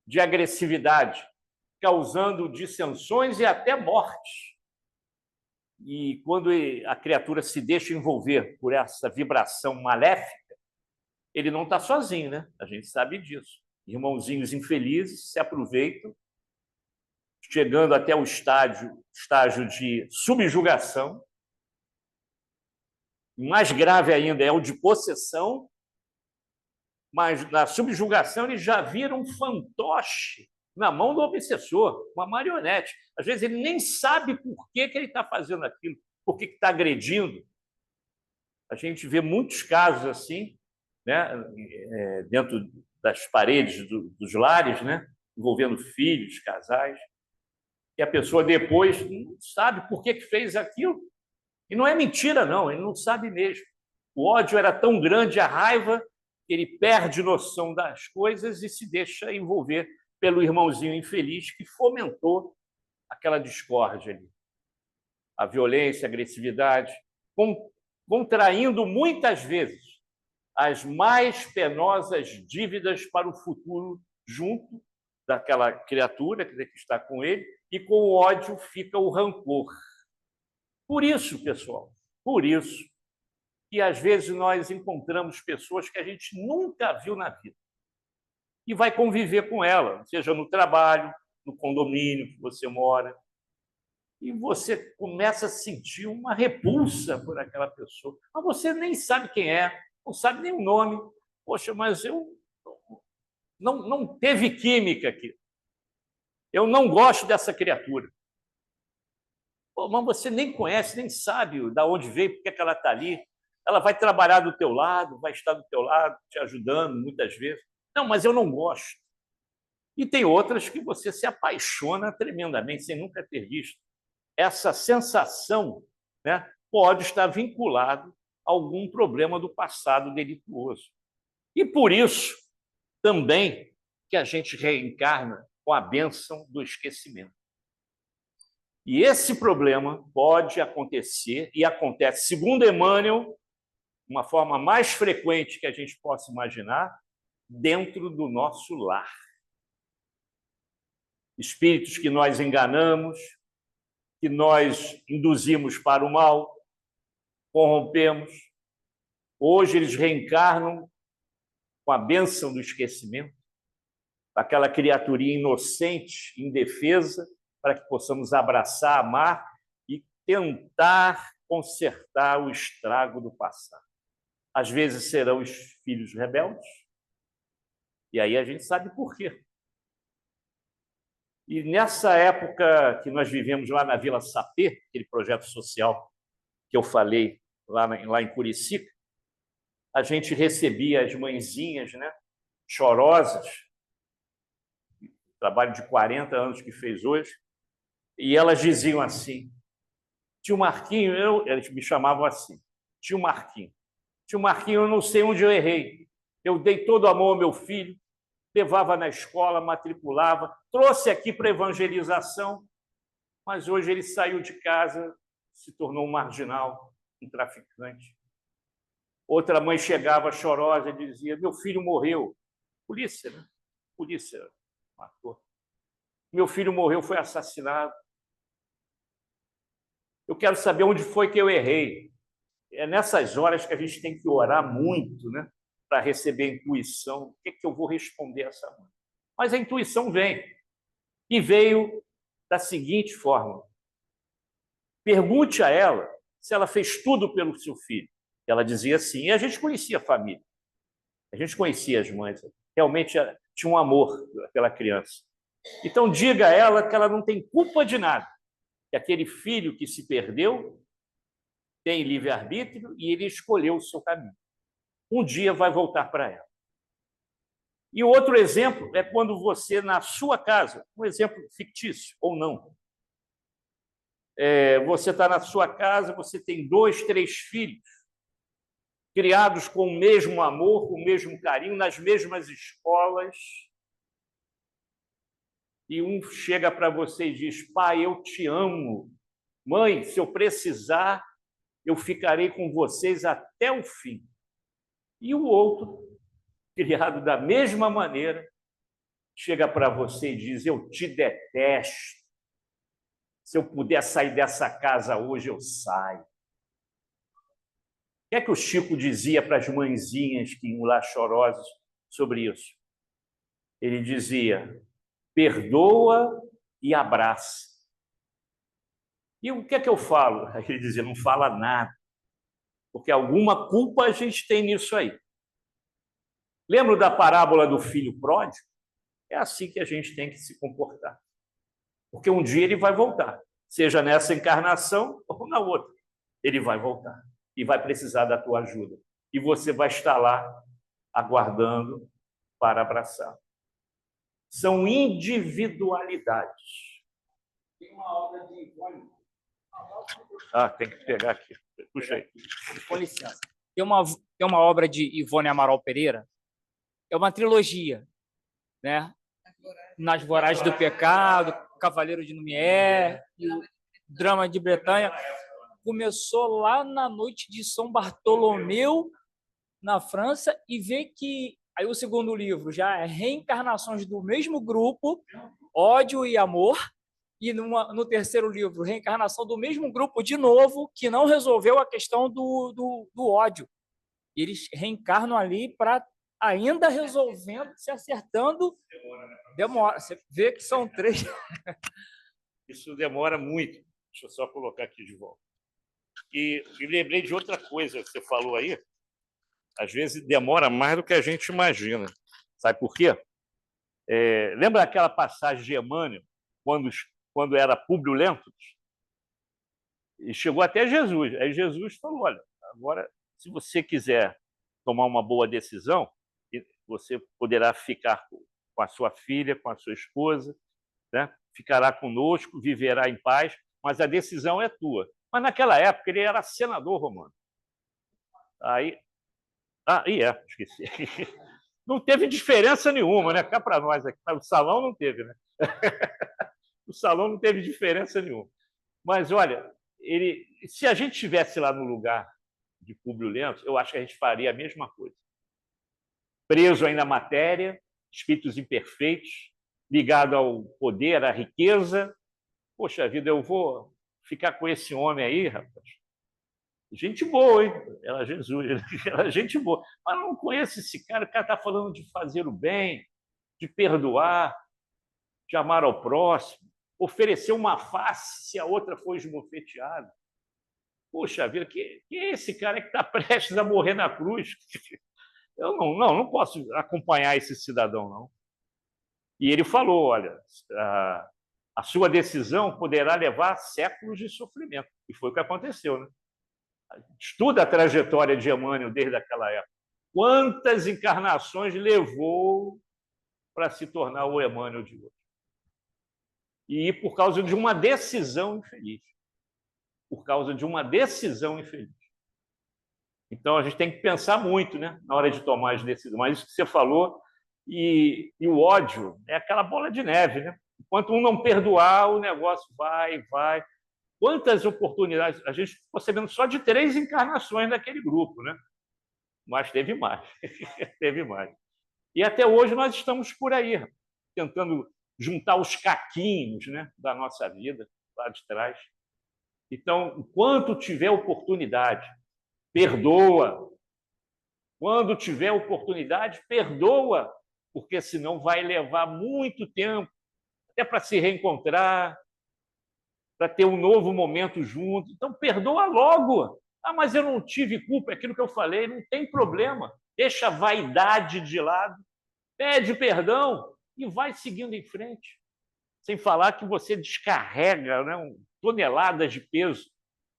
de agressividade, causando dissensões e até mortes. E quando a criatura se deixa envolver por essa vibração maléfica, ele não está sozinho, né? A gente sabe disso. Irmãozinhos infelizes se aproveitam, chegando até o estágio de subjugação, Mais grave ainda é o de possessão, mas na subjugação ele já vira um fantoche na mão do obsessor, uma marionete. Às vezes ele nem sabe por que ele está fazendo aquilo, por que está agredindo. A gente vê muitos casos assim, né, dentro das paredes dos lares, né, envolvendo filhos, casais, e a pessoa depois não sabe por que fez aquilo. E não é mentira, não, ele não sabe mesmo. O ódio era tão grande, a raiva, que ele perde noção das coisas e se deixa envolver pelo irmãozinho infeliz que fomentou aquela discórdia ali. A violência, a agressividade, contraindo muitas vezes as mais penosas dívidas para o futuro junto daquela criatura que está com ele, e com o ódio fica o rancor. Por isso, pessoal, por isso que às vezes nós encontramos pessoas que a gente nunca viu na vida e vai conviver com ela, seja no trabalho, no condomínio que você mora, e você começa a sentir uma repulsa por aquela pessoa, mas você nem sabe quem é, não sabe nem o nome. Poxa, mas eu não teve química aqui. Eu não gosto dessa criatura. Pô, mas você nem conhece, nem sabe de onde veio, por que ela está ali. Ela vai trabalhar do teu lado, vai estar do teu lado, te ajudando muitas vezes. Não, mas eu não gosto. E tem outras que você se apaixona tremendamente, sem nunca ter visto. Essa sensação, né, pode estar vinculado a algum problema do passado delituoso. E por isso também que a gente reencarna com a bênção do esquecimento. E esse problema pode acontecer, e acontece, segundo Emmanuel, uma forma mais frequente que a gente possa imaginar, dentro do nosso lar. Espíritos que nós enganamos, que nós induzimos para o mal, corrompemos. Hoje eles reencarnam com a bênção do esquecimento, aquela criaturinha inocente, indefesa, para que possamos abraçar, amar e tentar consertar o estrago do passado. Às vezes serão os filhos rebeldes, e aí a gente sabe por quê. E nessa época que nós vivemos lá na Vila Sapê, aquele projeto social que eu falei lá em Curicica, a gente recebia as mãezinhas, né, chorosas, trabalho de 40 anos que fez hoje, e elas diziam assim: tio Marquinho, eles me chamavam assim, tio Marquinho, eu não sei onde eu errei, eu dei todo o amor ao meu filho, levava na escola, matriculava, trouxe aqui para evangelização, mas hoje ele saiu de casa, se tornou um marginal, um traficante. Outra mãe chegava chorosa e dizia: meu filho morreu. Polícia, né? Polícia matou. Meu filho morreu, foi assassinado. Eu quero saber onde foi que eu errei. É nessas horas que a gente tem que orar muito, né, para receber a intuição. O que eu vou responder a essa mãe? Mas a intuição vem. E veio da seguinte forma: pergunte a ela se ela fez tudo pelo seu filho. Ela dizia sim, e a gente conhecia a família. A gente conhecia as mães. Realmente tinha um amor pela criança. Então, diga a ela que ela não tem culpa de nada, que aquele filho que se perdeu tem livre-arbítrio e ele escolheu o seu caminho. Um dia vai voltar para ela. E outro exemplo é quando você, na sua casa, um exemplo fictício ou não, você está na sua casa, você tem 2, 3 filhos, criados com o mesmo amor, com o mesmo carinho, nas mesmas escolas, e um chega para você e diz: pai, eu te amo. Mãe, se eu precisar, eu ficarei com vocês até o fim. E o outro, criado da mesma maneira, chega para você e diz: eu te detesto. Se eu puder sair dessa casa hoje, eu saio. O que é que o Chico dizia para as mãezinhas que iam lá chorosas sobre isso? Ele dizia: perdoa e abraça. E o que é que eu falo? Ele dizia: não fala nada, porque alguma culpa a gente tem nisso aí. Lembra da parábola do filho pródigo? É assim que a gente tem que se comportar. Porque um dia ele vai voltar, seja nessa encarnação ou na outra. Ele vai voltar e vai precisar da tua ajuda. E você vai estar lá aguardando para abraçar. São individualidades. Tem uma obra de Ivone. Tem que pegar aqui. Puxa aí. Com licença. Tem uma obra de Ivone Amaral Pereira, é uma trilogia, né? Nas Voragens do Pecado, Cavaleiro de Lumière, e o Drama de Bretanha. Começou lá na noite de São Bartolomeu, na França, e vê que aí o segundo livro já é reencarnações do mesmo grupo, Ódio e Amor, e no terceiro livro, reencarnação do mesmo grupo de novo, que não resolveu a questão do ódio. E eles reencarnam ali para ainda resolvendo, se acertando. Demora. Você vê que são 3. Isso demora muito. Deixa eu só colocar aqui de volta. E lembrei de outra coisa que você falou aí. Às vezes demora mais do que a gente imagina. Sabe por quê? Lembra aquela passagem de Emmanuel, quando era Públio Lentulus? E chegou até Jesus. Aí Jesus falou, olha, agora, se você quiser tomar uma boa decisão, você poderá ficar com a sua filha, com a sua esposa, né? Ficará conosco, viverá em paz, mas a decisão é tua. Mas naquela época ele era senador romano. Aí, esqueci. Não teve diferença nenhuma, né? Cá para nós aqui, o salão não teve, né? O salão não teve diferença nenhuma. Mas olha, se a gente estivesse lá no lugar de Públio Lentulus, eu acho que a gente faria a mesma coisa. Preso ainda à matéria, espíritos imperfeitos, ligado ao poder, à riqueza. Poxa vida, eu vou ficar com esse homem aí, rapaz. Gente boa, hein? Era Jesus, era gente boa. Mas eu não conheço esse cara. O cara está falando de fazer o bem, de perdoar, de amar ao próximo, oferecer uma face se a outra for esmofeteada. Poxa vida, que é esse cara que está prestes a morrer na cruz? Eu não posso acompanhar esse cidadão, não. E ele falou, olha, a sua decisão poderá levar séculos de sofrimento. E foi o que aconteceu, né? Estuda a trajetória de Emmanuel desde aquela época. Quantas encarnações levou para se tornar o Emmanuel de hoje? E por causa de uma decisão infeliz. Por causa de uma decisão infeliz. Então, a gente tem que pensar muito, né, na hora de tomar as decisões. Mas isso que você falou, e o ódio é aquela bola de neve, né? Enquanto um não perdoar, o negócio vai. Quantas oportunidades? A gente ficou sabendo só de 3 encarnações daquele grupo, né? Mas teve mais. Teve mais. E até hoje nós estamos por aí, tentando juntar os caquinhos, né, da nossa vida, lá de trás. Então, enquanto tiver oportunidade, perdoa. Quando tiver oportunidade, perdoa, porque senão vai levar muito tempo até para se reencontrar, para ter um novo momento junto. Então, perdoa logo. Mas eu não tive culpa, é aquilo que eu falei, não tem problema. Deixa a vaidade de lado, pede perdão e vai seguindo em frente. Sem falar que você descarrega, né, toneladas de peso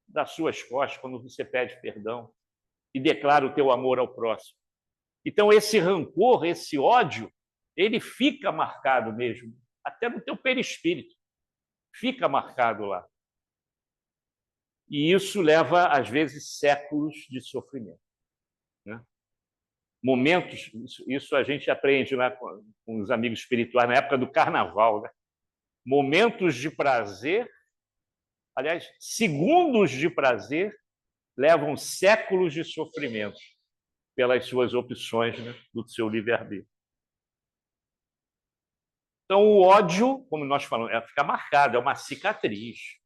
das suas costas quando você pede perdão e declara o teu amor ao próximo. Então, esse rancor, esse ódio, ele fica marcado mesmo, até no teu perispírito. Fica marcado lá. E isso leva, às vezes, séculos de sofrimento. Né? Momentos, isso a gente aprende lá com os amigos espirituais, na época do carnaval. Né? Momentos de prazer, aliás, segundos de prazer, levam séculos de sofrimento pelas suas opções, né, do seu livre-arbítrio. Então, o ódio, como nós falamos, fica marcado, é uma cicatriz.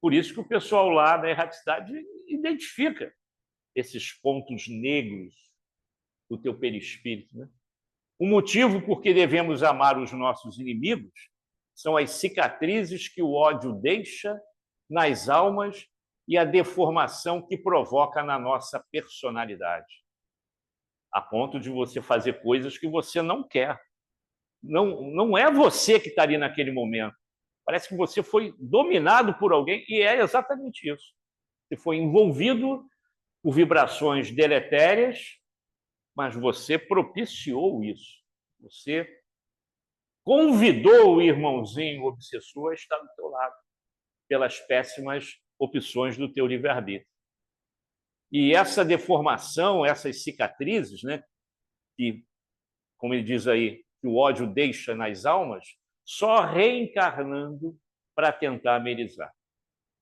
Por isso que o pessoal lá da erraticidade identifica esses pontos negros do teu perispírito. Né? O motivo por que devemos amar os nossos inimigos são as cicatrizes que o ódio deixa nas almas e a deformação que provoca na nossa personalidade, a ponto de você fazer coisas que você não quer. Não é você que está ali naquele momento. Parece que você foi dominado por alguém, e é exatamente isso. Você foi envolvido por vibrações deletérias, mas você propiciou isso. Você convidou o irmãozinho obsessor a estar do teu lado, pelas péssimas opções do teu livre-arbítrio. E essa deformação, essas cicatrizes, né, que, como ele diz aí, que o ódio deixa nas almas, só reencarnando para tentar amenizar.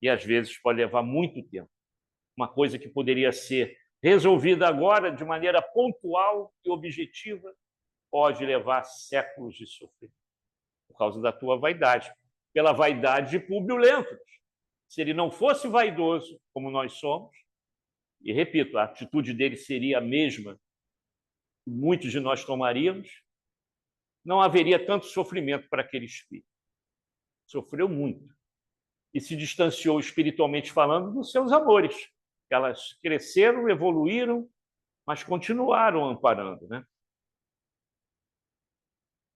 E, às vezes, pode levar muito tempo. Uma coisa que poderia ser resolvida agora de maneira pontual e objetiva pode levar séculos de sofrimento por causa da tua vaidade, pela vaidade de Públio Lentulus. Se ele não fosse vaidoso, como nós somos, e, repito, a atitude dele seria a mesma que muitos de nós tomaríamos, não haveria tanto sofrimento para aquele espírito. Sofreu muito. E se distanciou, espiritualmente falando, dos seus amores. Elas cresceram, evoluíram, mas continuaram amparando, né?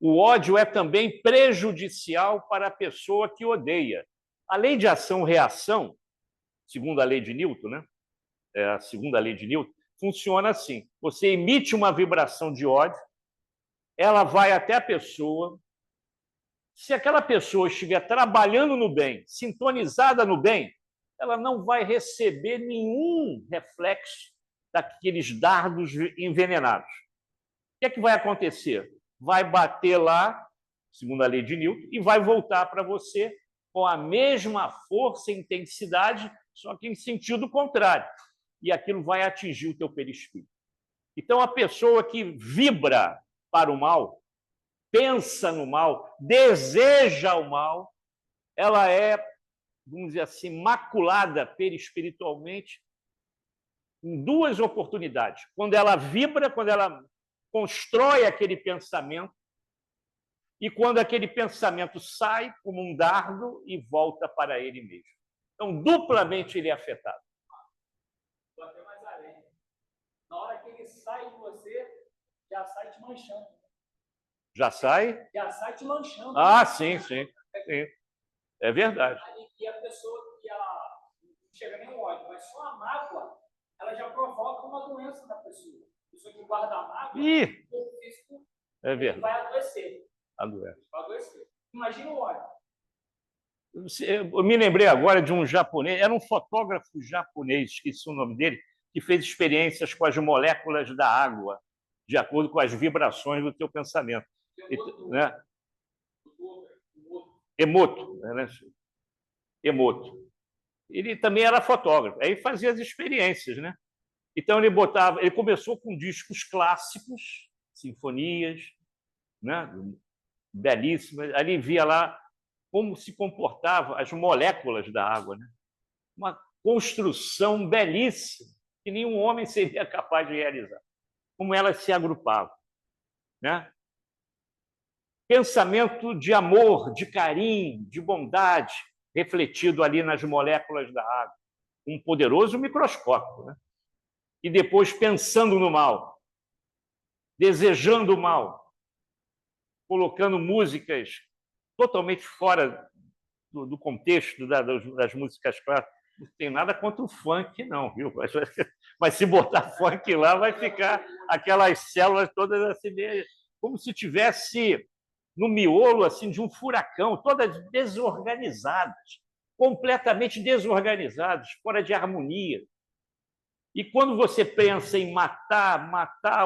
O ódio é também prejudicial para a pessoa que odeia. A lei de ação-reação, segundo a lei de Newton, né? A segunda lei de Newton, funciona assim. Você emite uma vibração de ódio, ela vai até a pessoa. Se aquela pessoa estiver trabalhando no bem, sintonizada no bem, ela não vai receber nenhum reflexo daqueles dardos envenenados. O que vai acontecer? Vai bater lá, segundo a lei de Newton, e vai voltar para você com a mesma força e intensidade, só que em sentido contrário. E aquilo vai atingir o teu perispírito. Então, a pessoa que vibra para o mal, pensa no mal, deseja o mal, ela é, vamos dizer assim, maculada perispiritualmente em duas oportunidades. Quando ela vibra, quando ela constrói aquele pensamento, e quando aquele pensamento sai como um dardo e volta para ele mesmo. Então, duplamente ele é afetado. Vou até mais além. Na hora que ele sai de você, já sai te manchando. Já sai? Já sai te manchando. Ah, sim, sim. Sim. É verdade. E a pessoa que ela não chega nem ódio, mas só a mágoa, ela já provoca uma doença na pessoa. A pessoa que guarda a mágoa, o corpo físico vai adoecer. Adoece. Vai adoecer. Imagina o ódio. Eu me lembrei agora de um japonês, era um fotógrafo japonês, esqueci o nome dele, que fez experiências com as moléculas da água, de acordo com as vibrações do teu pensamento. Né? Emoto. Né? Emoto. Ele também era fotógrafo, aí fazia as experiências, né? Então ele começou com discos clássicos, sinfonias, né? Belíssimas. Ali via lá como se comportavam as moléculas da água, né? Uma construção belíssima que nenhum homem seria capaz de realizar. Como elas se agrupavam, né? Pensamento de amor, de carinho, de bondade, refletido ali nas moléculas da água. Um poderoso microscópio, né? E depois pensando no mal, desejando o mal, colocando músicas totalmente fora do contexto das músicas clássicas. Não tem nada contra o funk, não, viu? Mas se botar funk lá, vai ficar aquelas células todas assim, como se tivesse no miolo assim, de um furacão, todas desorganizadas, completamente desorganizadas, fora de harmonia. E quando você pensa em matar,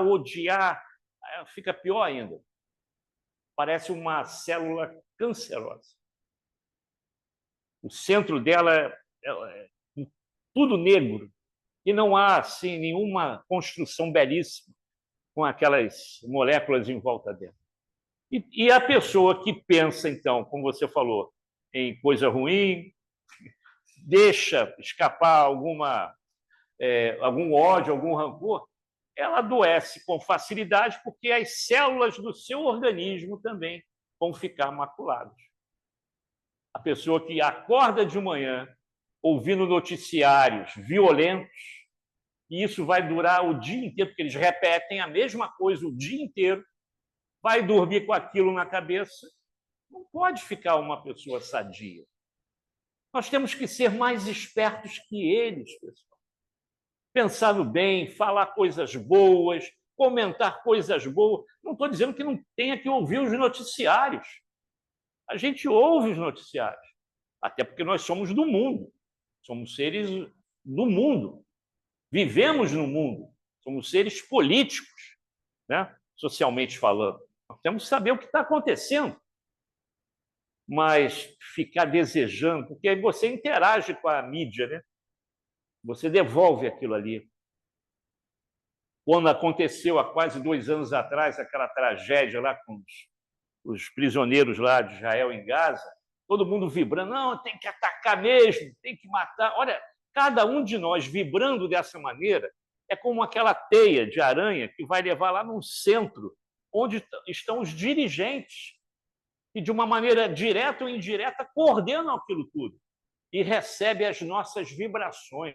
odiar, fica pior ainda. Parece uma célula cancerosa. O centro dela é tudo negro e não há assim, nenhuma construção belíssima com aquelas moléculas em volta dela. E a pessoa que pensa, então, como você falou, em coisa ruim, deixa escapar algum ódio, algum rancor, ela adoece com facilidade porque as células do seu organismo também vão ficar maculadas. A pessoa que acorda de manhã ouvindo noticiários violentos, e isso vai durar o dia inteiro, porque eles repetem a mesma coisa o dia inteiro, vai dormir com aquilo na cabeça. Não pode ficar uma pessoa sadia. Nós temos que ser mais espertos que eles, pessoal. Pensar no bem, falar coisas boas, comentar coisas boas. Não estou dizendo que não tenha que ouvir os noticiários. A gente ouve os noticiários, até porque nós somos do mundo, somos seres do mundo, vivemos no mundo, somos seres políticos, né? Socialmente falando. Nós temos que saber o que está acontecendo. Mas ficar desejando, porque aí você interage com a mídia, né? Você devolve aquilo ali. Quando aconteceu há quase 2 anos atrás, aquela tragédia lá com os prisioneiros lá de Israel em Gaza, todo mundo vibrando, não, tem que atacar mesmo, tem que matar. Olha, cada um de nós vibrando dessa maneira é como aquela teia de aranha que vai levar lá no centro, onde estão os dirigentes, que de uma maneira direta ou indireta coordenam aquilo tudo e recebe as nossas vibrações.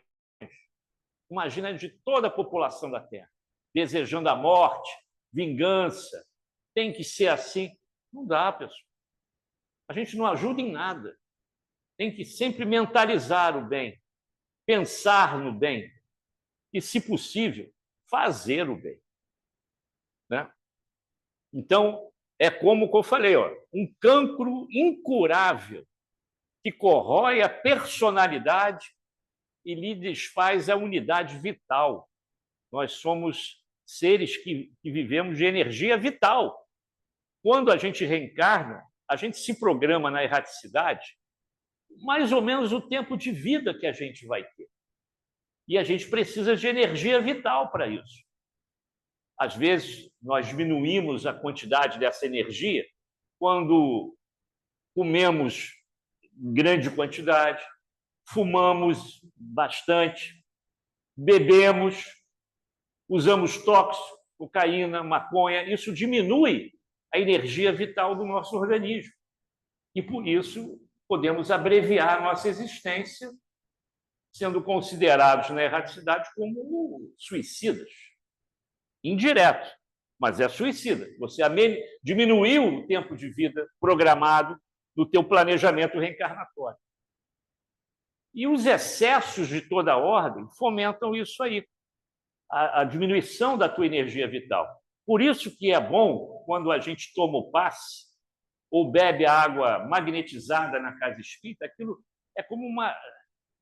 Imagina de toda a população da Terra, desejando a morte, vingança, tem que ser assim. Não dá, pessoal. A gente não ajuda em nada. Tem que sempre mentalizar o bem, pensar no bem e, se possível, fazer o bem. Né? Então, é como eu falei, ó, um cancro incurável que corrói a personalidade e lhe desfaz a unidade vital. Nós somos seres que vivemos de energia vital. Quando a gente reencarna, a gente se programa na erraticidade, mais ou menos o tempo de vida que a gente vai ter. E a gente precisa de energia vital para isso. Às vezes, nós diminuímos a quantidade dessa energia quando comemos grande quantidade, fumamos bastante, bebemos, usamos tóxico, cocaína, maconha. Isso diminui a energia vital do nosso organismo. E, por isso, podemos abreviar a nossa existência, sendo considerados na erraticidade como suicidas. Indireto, mas é suicida. Você diminuiu o tempo de vida programado do teu planejamento reencarnatório. E os excessos de toda ordem fomentam isso aí, a diminuição da tua energia vital. Por isso que é bom, quando a gente toma o passe ou bebe a água magnetizada na casa espírita, aquilo é como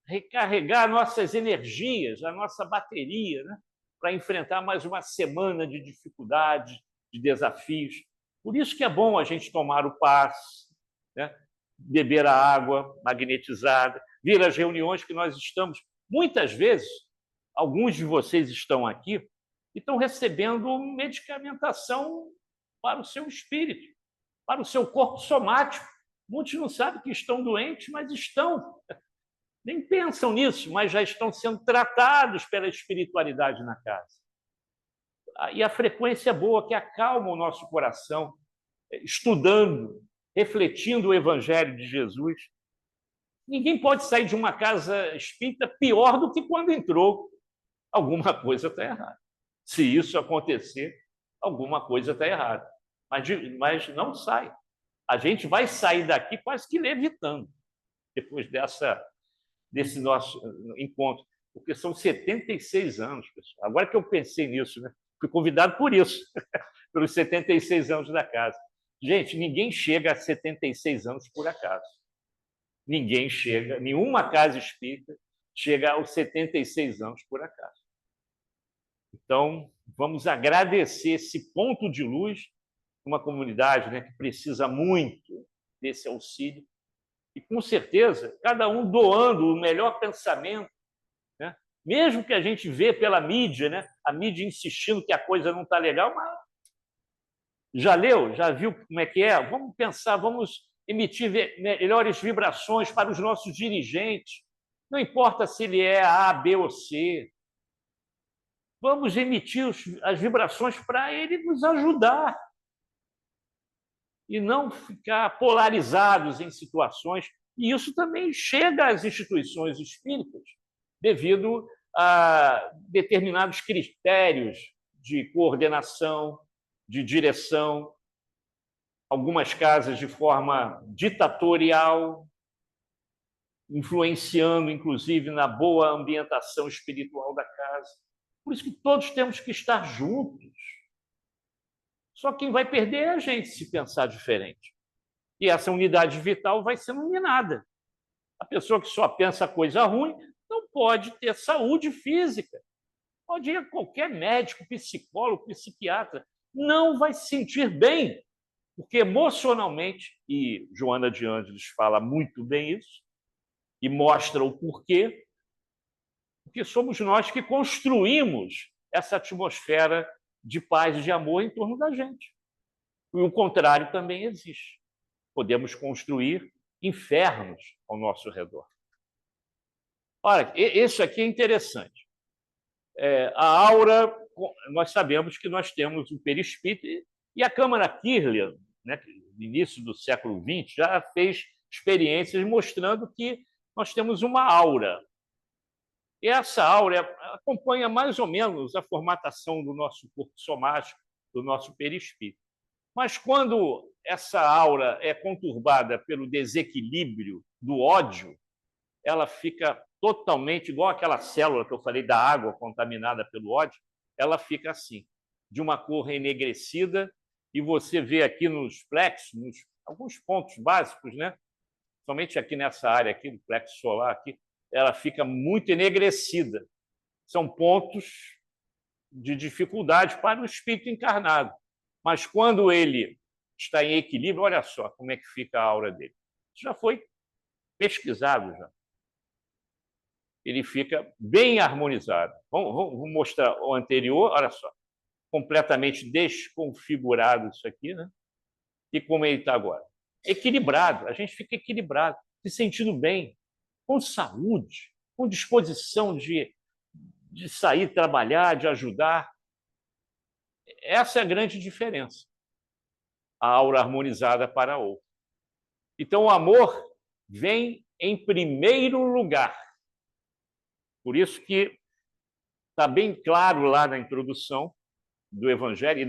recarregar nossas energias, a nossa bateria, né? Para enfrentar mais uma semana de dificuldades, de desafios. Por isso que é bom a gente tomar o passe, né? Beber a água magnetizada, vir às reuniões que nós estamos. Muitas vezes, alguns de vocês estão aqui e estão recebendo medicamentação para o seu espírito, para o seu corpo somático. Muitos não sabem que estão doentes, mas estão. Nem pensam nisso, mas já estão sendo tratados pela espiritualidade na casa. E a frequência boa que acalma o nosso coração, estudando, refletindo o Evangelho de Jesus. Ninguém pode sair de uma casa espírita pior do que quando entrou. Alguma coisa está errada. Se isso acontecer, alguma coisa está errada. Mas não sai. A gente vai sair daqui quase que levitando, depois desse nosso encontro, porque são 76 anos, pessoal. Agora que eu pensei nisso, né? Fui convidado por isso, pelos 76 anos da casa. Gente, ninguém chega a 76 anos por acaso. Ninguém chega, nenhuma casa espírita chega aos 76 anos por acaso. Então, vamos agradecer esse ponto de luz, uma comunidade, né, que precisa muito desse auxílio. E, com certeza, cada um doando o melhor pensamento, né? Mesmo que a gente vê pela mídia, né? A mídia insistindo que a coisa não está legal, mas já leu, já viu como é que é? Vamos pensar, vamos emitir melhores vibrações para os nossos dirigentes. Não importa se ele é A, B ou C. Vamos emitir as vibrações para ele nos ajudar. E não ficar polarizados em situações. E isso também chega às instituições espíritas devido a determinados critérios de coordenação, de direção, algumas casas de forma ditatorial, influenciando, inclusive, na boa ambientação espiritual da casa. Por isso que todos temos que estar juntos. Só quem vai perder é a gente se pensar diferente. E essa unidade vital vai sendo minada. A pessoa que só pensa coisa ruim não pode ter saúde física. Pode ir a qualquer médico, psicólogo, psiquiatra. Não vai se sentir bem, porque emocionalmente, e Joana de Ângeles fala muito bem isso, e mostra o porquê, porque somos nós que construímos essa atmosfera de paz e de amor em torno da gente. E o contrário também existe. Podemos construir infernos ao nosso redor. Olha, isso aqui é interessante. A aura, nós sabemos que nós temos o perispírito, e a Câmara Kirlian, né, no início do século XX, já fez experiências mostrando que nós temos uma aura. E essa aura acompanha mais ou menos a formatação do nosso corpo somático, do nosso perispírito. Mas quando essa aura é conturbada pelo desequilíbrio do ódio, ela fica totalmente igual aquela célula que eu falei da água contaminada pelo ódio, ela fica assim, de uma cor enegrecida, e você vê aqui nos plexos, alguns pontos básicos, né? Somente aqui nessa área aqui, do plexo solar, aqui, ela fica muito enegrecida. São pontos de dificuldade para o espírito encarnado. Mas quando ele está em equilíbrio, olha só como é que fica a aura dele. Isso já foi pesquisado já. Ele fica bem harmonizado. Vamos mostrar o anterior, olha só. Completamente desconfigurado isso aqui, né? E como ele está agora. Equilibrado, a gente fica equilibrado, se sentindo bem, com saúde, com disposição de sair, trabalhar, de ajudar. Essa é a grande diferença. A aura harmonizada para a outra. Então, o amor vem em primeiro lugar. Por isso que está bem claro lá na introdução do Evangelho, e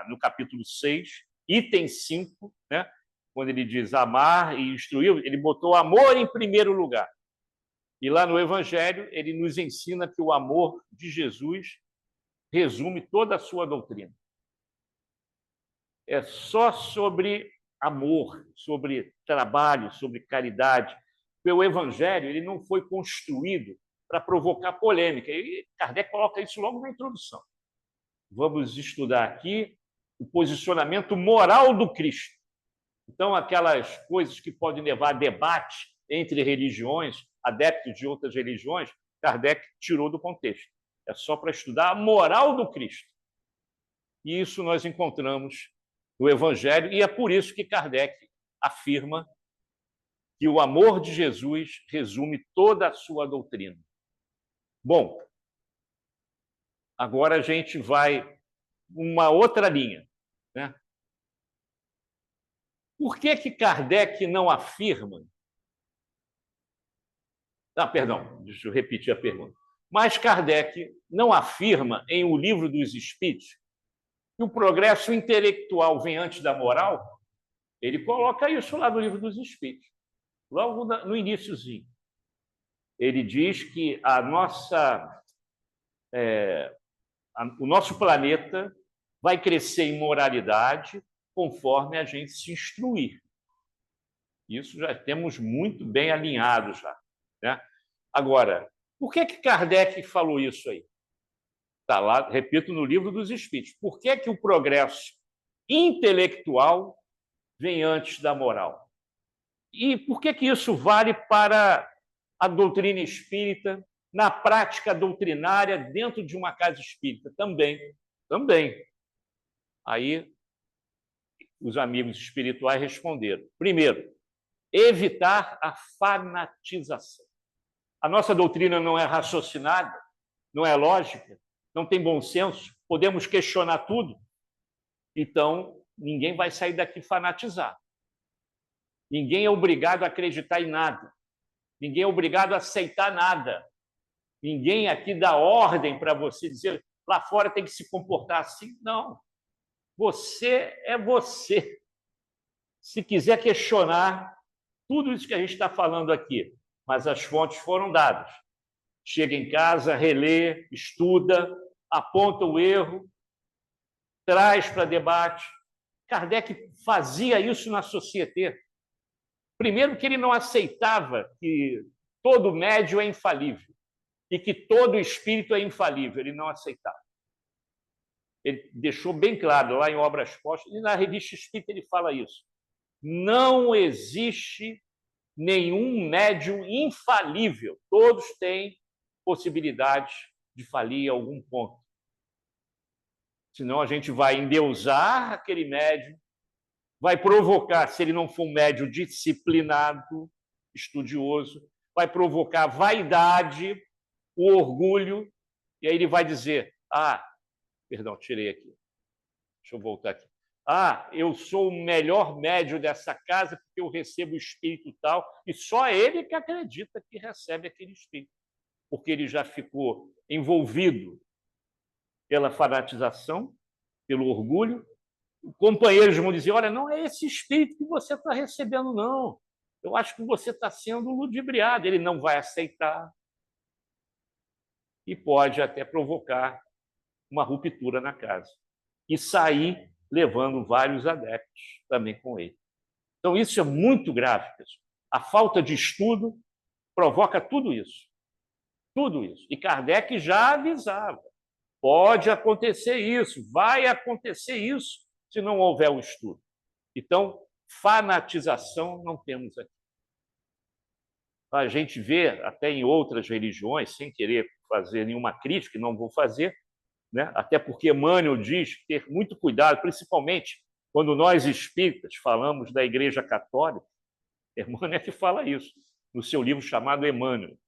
no capítulo 6, item 5, né? Quando ele diz amar e instruir, ele botou amor em primeiro lugar. E lá no Evangelho, ele nos ensina que o amor de Jesus resume toda a sua doutrina. É só sobre amor, sobre trabalho, sobre caridade. O Evangelho ele não foi construído para provocar polêmica. E Kardec coloca isso logo na introdução. Vamos estudar aqui o posicionamento moral do Cristo. Então, aquelas coisas que podem levar a debate entre religiões, adeptos de outras religiões, Kardec tirou do contexto. É só para estudar a moral do Cristo. E isso nós encontramos no Evangelho, e é por isso que Kardec afirma que o amor de Jesus resume toda a sua doutrina. Bom, agora a gente vai uma outra linha, né? Por que Kardec não afirma... perdão, deixa eu repetir a pergunta. Mas Kardec não afirma em O Livro dos Espíritos que o progresso intelectual vem antes da moral? Ele coloca isso lá no Livro dos Espíritos, logo no iniciozinho. Ele diz que o nosso planeta vai crescer em moralidade conforme a gente se instruir. Isso já temos muito bem alinhado já, né? Agora, por que Kardec falou isso aí? Está lá, repito, no Livro dos Espíritos. Por que o progresso intelectual vem antes da moral? E por que isso vale para a doutrina espírita, na prática doutrinária dentro de uma casa espírita? Também. Aí, os amigos espirituais responderam. Primeiro, evitar a fanatização. A nossa doutrina não é raciocinada, não é lógica, não tem bom senso, podemos questionar tudo. Então, ninguém vai sair daqui fanatizado. Ninguém é obrigado a acreditar em nada. Ninguém é obrigado a aceitar nada. Ninguém aqui dá ordem para você dizer lá fora tem que se comportar assim. Não. Você é você. Se quiser questionar tudo isso que a gente está falando aqui, mas as fontes foram dadas. Chega em casa, relê, estuda, aponta o erro, traz para debate. Kardec fazia isso na sociedade. Primeiro que ele não aceitava que todo médium é infalível e que todo espírito é infalível. Ele não aceitava. Ele deixou bem claro lá em Obras Póstumas, e na Revista Espírita ele fala isso. Não existe nenhum médium infalível. Todos têm possibilidade de falir em algum ponto. Senão a gente vai endeusar aquele médium, vai provocar, se ele não for um médium disciplinado, estudioso, vai provocar vaidade, o orgulho, e aí ele vai dizer, perdão, tirei aqui. Deixa eu voltar aqui. Eu sou o melhor médium dessa casa porque eu recebo o espírito tal, e só ele que acredita que recebe aquele espírito, porque ele já ficou envolvido pela fanatização, pelo orgulho. Companheiros vão dizer, olha, não é esse espírito que você está recebendo, não. Eu acho que você está sendo ludibriado. Ele não vai aceitar e pode até provocar uma ruptura na casa e sair levando vários adeptos também com ele. Então, isso é muito grave, pessoal. A falta de estudo provoca tudo isso. Tudo isso. E Kardec já avisava. Pode acontecer isso, vai acontecer isso, se não houver o estudo. Então, fanatização não temos aqui. A gente vê até em outras religiões, sem querer fazer nenhuma crítica, não vou fazer, né? Até porque Emmanuel diz ter muito cuidado, principalmente quando nós espíritas falamos da Igreja Católica. Emmanuel é que fala isso, no seu livro chamado Emmanuel.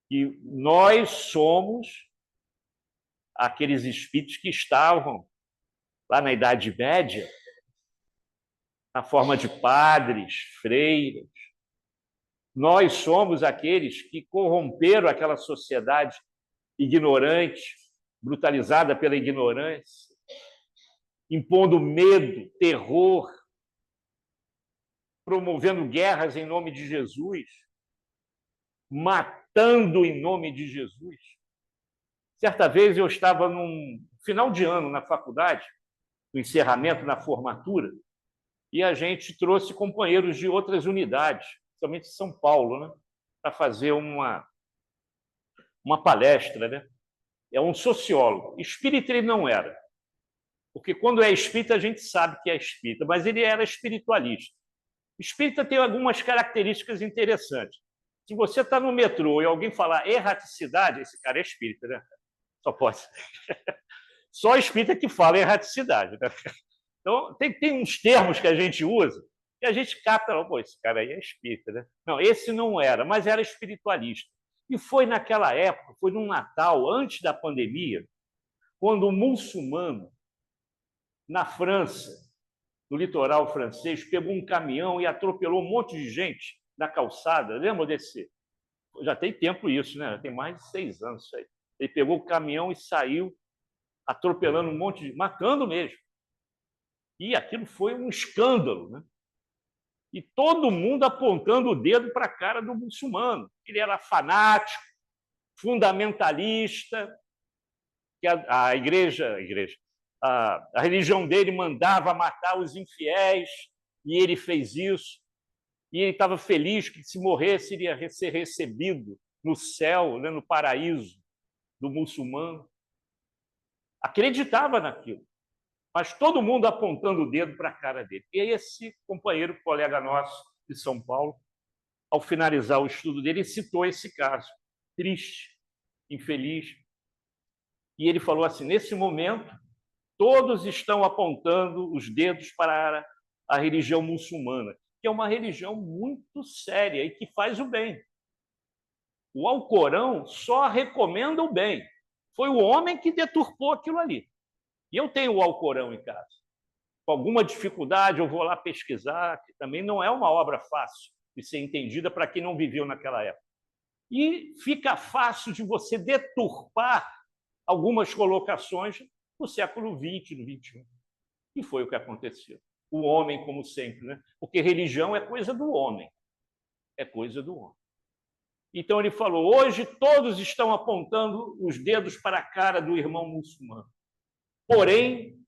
Que nós somos aqueles espíritos que estavam lá na Idade Média, na forma de padres, freiras. Nós somos aqueles que corromperam aquela sociedade ignorante, brutalizada pela ignorância, impondo medo, terror, promovendo guerras em nome de Jesus, matando em nome de Jesus. Certa vez eu estava num final de ano na faculdade, no encerramento, na formatura, e a gente trouxe companheiros de outras unidades, principalmente de São Paulo, né, para fazer uma palestra. Né? É um sociólogo. Espírita ele não era, porque quando é espírita a gente sabe que é espírita, mas ele era espiritualista. Espírita tem algumas características interessantes. Se você está no metrô e alguém falar erraticidade, esse cara é espírita, né? Só pode. Só espírita que fala erraticidade. Né? Então, tem uns termos que a gente usa e a gente capta, pô, esse cara aí é espírita. Né? Não, esse não era, mas era espiritualista. E foi naquela época, foi num Natal, antes da pandemia, quando um muçulmano, na França, no litoral francês, pegou um caminhão e atropelou um monte de gente na calçada. Lembra desse? Já tem tempo isso, né? Tem mais de 6 anos isso aí. Ele pegou o caminhão e saiu atropelando um monte de... matando mesmo. E aquilo foi um escândalo, né? E todo mundo apontando o dedo para a cara do muçulmano. Ele era fanático, fundamentalista, que a religião dele mandava matar os infiéis, e ele fez isso. E ele estava feliz que, se morresse, iria ser recebido no céu, né, no paraíso do muçulmano. Acreditava naquilo, mas todo mundo apontando o dedo para a cara dele. E aí esse companheiro, colega nosso de São Paulo, ao finalizar o estudo dele, citou esse caso, triste, infeliz. E ele falou assim, nesse momento, todos estão apontando os dedos para a religião muçulmana, que é uma religião muito séria e que faz o bem. O Alcorão só recomenda o bem. Foi o homem que deturpou aquilo ali. E eu tenho o Alcorão em casa. com alguma dificuldade, eu vou lá pesquisar, que também não é uma obra fácil de ser entendida para quem não viveu naquela época. E fica fácil de você deturpar algumas colocações no século XX, no XXI. E foi o que aconteceu. O homem, como sempre, né? Porque religião é coisa do homem. É coisa do homem. Então ele falou: hoje todos estão apontando os dedos para a cara do irmão muçulmano. Porém,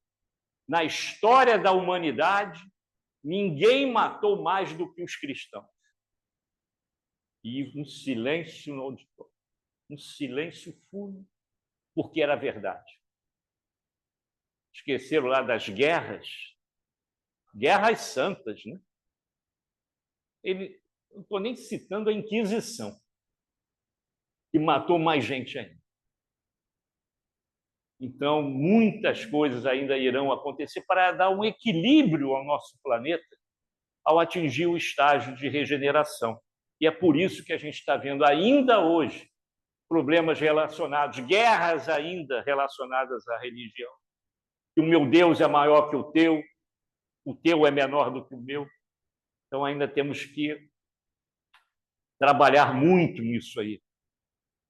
na história da humanidade, ninguém matou mais do que os cristãos. E um silêncio no auditório. Um silêncio fúnebre, porque era verdade. Esqueceram lá das guerras santas, né? Não estou nem citando a Inquisição, que matou mais gente ainda. Então, muitas coisas ainda irão acontecer para dar um equilíbrio ao nosso planeta ao atingir o estágio de regeneração. E é por isso que a gente está vendo ainda hoje problemas relacionados, guerras ainda relacionadas à religião. Que o meu Deus é maior que o teu é menor do que o meu. Então, ainda temos que trabalhar muito nisso aí,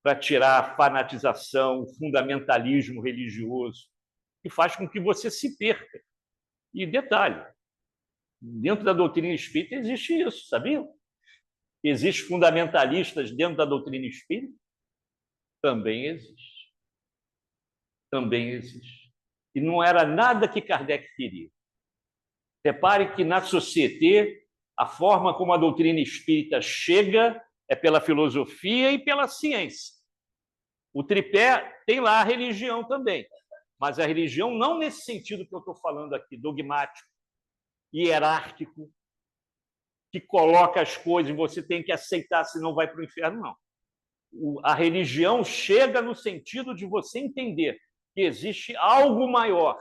para tirar a fanatização, o fundamentalismo religioso, que faz com que você se perca. E detalhe, dentro da doutrina espírita existe isso, sabiam? Existem fundamentalistas dentro da doutrina espírita? Também existe. Também existe. E não era nada que Kardec queria. Repare que na sociedade, a forma como a doutrina espírita chega é pela filosofia e pela ciência. O tripé tem lá a religião também, mas a religião não nesse sentido que eu estou falando aqui, dogmático, hierárquico, que coloca as coisas e você tem que aceitar, senão vai para o inferno, não. A religião chega no sentido de você entender que existe algo maior,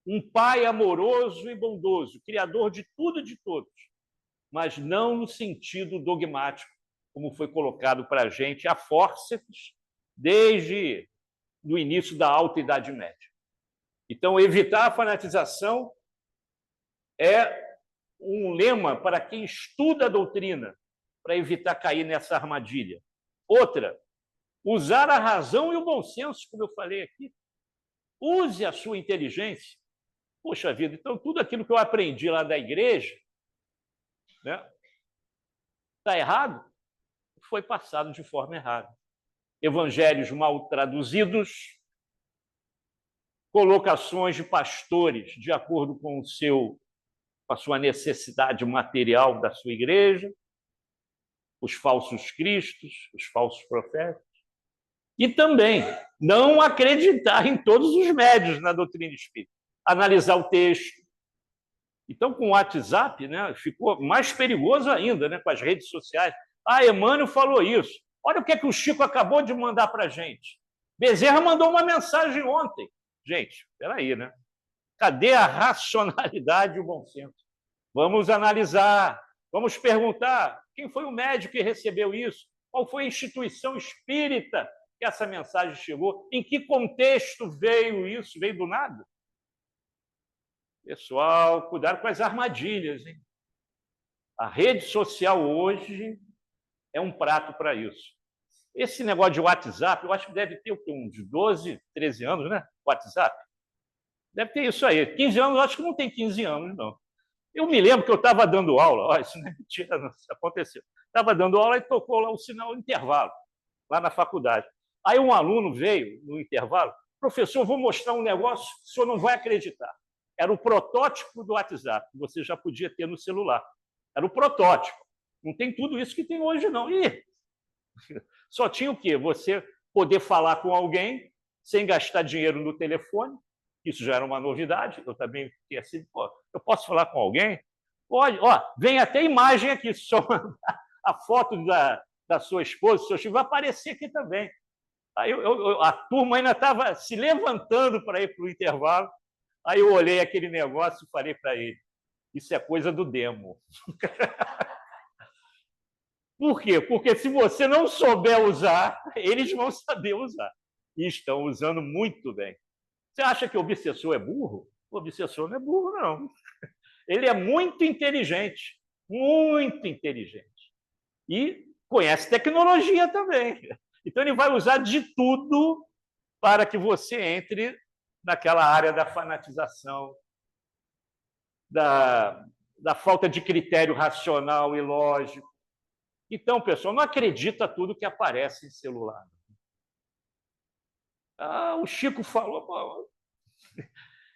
um Pai amoroso e bondoso, criador de tudo e de todos, mas não no sentido dogmático, como foi colocado para a gente a fórceps desde o início da Alta Idade Média. Então, evitar a fanatização é um lema para quem estuda a doutrina, para evitar cair nessa armadilha. Outra, usar a razão e o bom senso, como eu falei aqui. Use a sua inteligência. Poxa vida, então tudo aquilo que eu aprendi lá da igreja, né, está errado? Foi passado de forma errada. Evangelhos mal traduzidos, colocações de pastores de acordo com a sua necessidade material da sua igreja, os falsos cristos, os falsos profetas, e também não acreditar em todos os médios na doutrina espírita, analisar o texto. Então, com o WhatsApp, né, ficou mais perigoso ainda, né, com as redes sociais. Emmanuel falou isso. Olha o que o Chico acabou de mandar para a gente. Bezerra mandou uma mensagem ontem. Gente, espera aí, né? Cadê a racionalidade e o bom senso? Vamos analisar, vamos perguntar quem foi o médico que recebeu isso, qual foi a instituição espírita que essa mensagem chegou, em que contexto veio isso, veio do nada? Pessoal, cuidado com as armadilhas, hein? A rede social hoje é um prato para isso. Esse negócio de WhatsApp, eu acho que deve ter uns 12, 13 anos, né? WhatsApp. Deve ter isso aí. 15 anos, eu acho que não tem 15 anos, não. Eu me lembro que eu estava dando aula, olha, isso não é mentira, não, isso aconteceu. Estava dando aula e tocou lá o sinal intervalo, lá na faculdade. Aí um aluno veio no intervalo, professor, vou mostrar um negócio que o senhor não vai acreditar. Era o protótipo do WhatsApp, que você já podia ter no celular. Era o protótipo. Não tem tudo isso que tem hoje, não. Só tinha o quê? Você poder falar com alguém sem gastar dinheiro no telefone. Isso já era uma novidade. Eu também fiquei assim, pô, eu posso falar com alguém? Pode, vem até imagem aqui, só a foto da sua esposa, do seu filho, vai aparecer aqui também. Aí a turma ainda estava se levantando para ir para o intervalo. Aí eu olhei aquele negócio e falei para ele, isso é coisa do demo. Por quê? Porque se você não souber usar, eles vão saber usar. E estão usando muito bem. Você acha que o obsessor é burro? O obsessor não é burro, não. Ele é muito inteligente. Muito inteligente. E conhece tecnologia também. Então, ele vai usar de tudo para que você entre naquela área da fanatização, da falta de critério racional e lógico. Então, pessoal, não acredita tudo que aparece em celular. Ah, o Chico falou. Pô.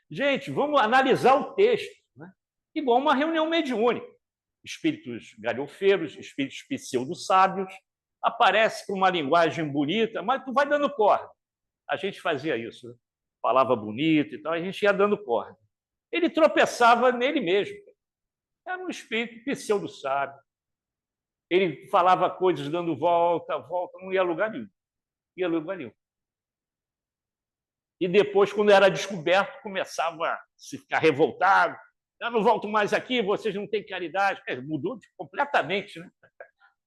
Gente, vamos analisar o texto, né? Igual uma reunião mediúnica. Espíritos galhofeiros, espíritos pseudo-sábios, aparece com uma linguagem bonita, mas tu vai dando corda. A gente fazia isso, né? Falava bonito e tal, a gente ia dando corda. Ele tropeçava nele mesmo. Era um espírito pseudo-sábio. Ele falava coisas dando volta, volta, não ia a lugar nenhum. Ia a lugar nenhum. E depois, quando era descoberto, começava a se ficar revoltado. Eu não volto mais aqui, vocês não têm caridade. Mudou completamente, né?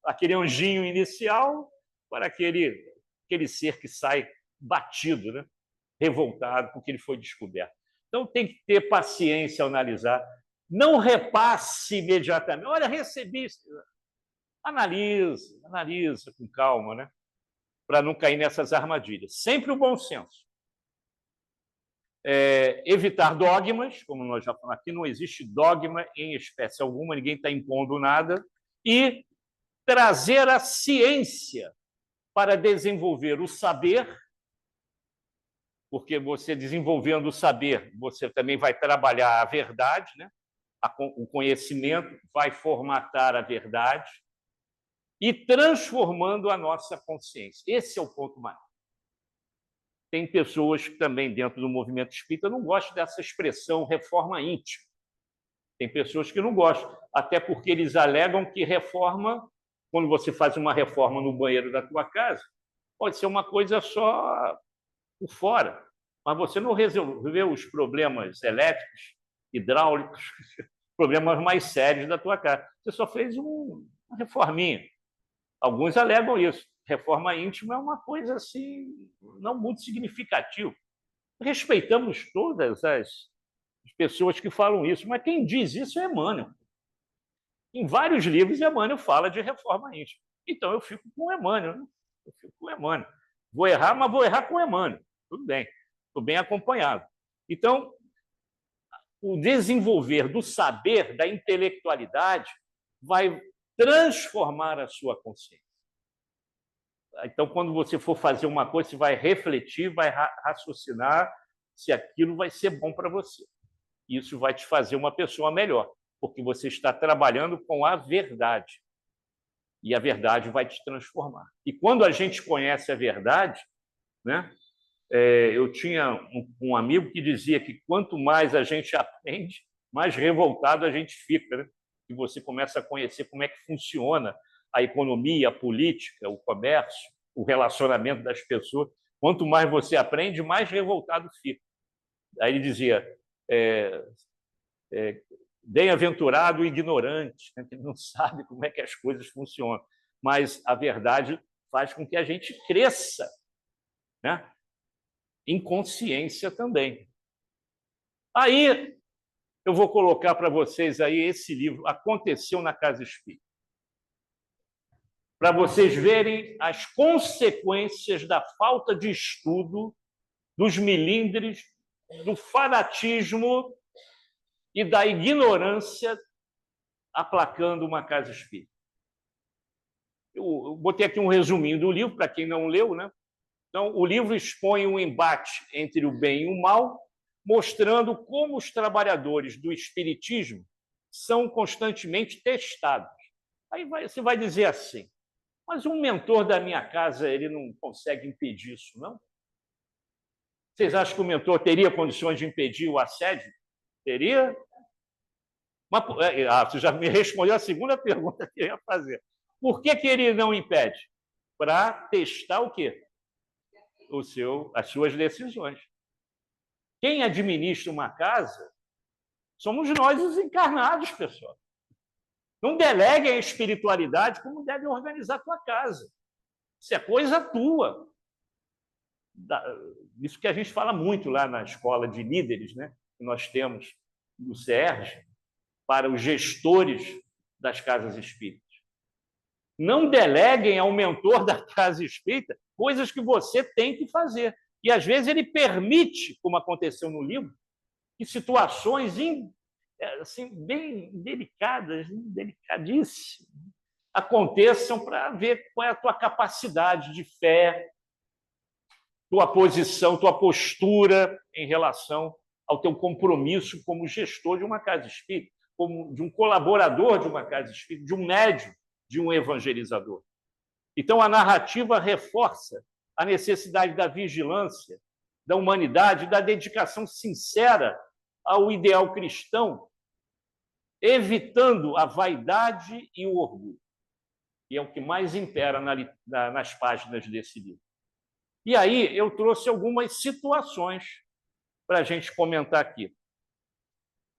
Aquele anjinho inicial para aquele ser que sai batido, né? Revoltado porque ele foi descoberto. Então, tem que ter paciência ao analisar. Não repasse imediatamente. Olha, recebi isso. Analisa com calma, né? Para não cair nessas armadilhas. Sempre o bom senso. Evitar dogmas, como nós já falamos aqui, não existe dogma em espécie alguma, ninguém está impondo nada, e trazer a ciência para desenvolver o saber, porque você desenvolvendo o saber, você também vai trabalhar a verdade, né? O conhecimento vai formatar a verdade e transformando a nossa consciência. Esse é o ponto mais. Tem pessoas que também, dentro do movimento espírita, não gostam dessa expressão reforma íntima. Tem pessoas que não gostam, até porque eles alegam que reforma, quando você faz uma reforma no banheiro da tua casa, pode ser uma coisa só por fora, mas você não resolveu os problemas elétricos, hidráulicos, problemas mais sérios da tua casa. Você só fez uma reforminha. Alguns alegam isso. Reforma íntima é uma coisa assim, não muito significativa. Respeitamos todas as pessoas que falam isso, mas quem diz isso é Emmanuel. Em vários livros, Emmanuel fala de reforma íntima. Então, eu fico com o Emmanuel. Né? Eu fico com o Emmanuel. Vou errar, mas vou errar com o Emmanuel. Tudo bem, estou bem acompanhado. Então, o desenvolver do saber, da intelectualidade, vai transformar a sua consciência. Então, quando você for fazer uma coisa, você vai refletir, vai raciocinar se aquilo vai ser bom para você. Isso vai te fazer uma pessoa melhor, porque você está trabalhando com a verdade. E a verdade vai te transformar. E quando a gente conhece a verdade, né? Eu tinha um amigo que dizia que quanto mais a gente aprende, mais revoltado a gente fica, né? E você começa a conhecer como é que funciona a economia, a política, o comércio, o relacionamento das pessoas. Quanto mais você aprende, mais revoltado fica. Aí ele dizia, bem-aventurado o ignorante, né, que não sabe como é que as coisas funcionam. Mas a verdade faz com que a gente cresça, né? Em consciência também. Aí eu vou colocar para vocês aí esse livro, Aconteceu na Casa Espírita, para vocês verem as consequências da falta de estudo, dos milindres, do fanatismo e da ignorância aplacando uma casa espírita. Eu botei aqui um resuminho do livro, para quem não leu, né? Então, o livro expõe um embate entre o bem e o mal, mostrando como os trabalhadores do espiritismo são constantemente testados. Aí você vai dizer assim, mas um mentor da minha casa ele não consegue impedir isso, não? Vocês acham que o mentor teria condições de impedir o assédio? Teria? Mas, você já me respondeu a segunda pergunta que eu ia fazer. Por que ele não impede? Para testar o quê? As suas decisões. Quem administra uma casa somos nós, os encarnados, pessoal. Não deleguem a espiritualidade como deve organizar a tua casa. Isso é coisa tua. Isso que a gente fala muito lá na escola de líderes, né? que nós temos no SERJ para os gestores das casas espíritas. Não deleguem ao mentor da casa espírita coisas que você tem que fazer. E, às vezes, ele permite, como aconteceu no livro, que situações assim, bem delicadas, delicadíssimas, aconteçam para ver qual é a tua capacidade de fé, tua posição, tua postura em relação ao teu compromisso como gestor de uma casa espírita, como de um colaborador de uma casa espírita, de um médium, de um evangelizador. Então, a narrativa reforça a necessidade da vigilância, da humanidade, da dedicação sincera ao ideal cristão, evitando a vaidade e o orgulho, que é o que mais impera nas páginas desse livro. E aí eu trouxe algumas situações para a gente comentar aqui.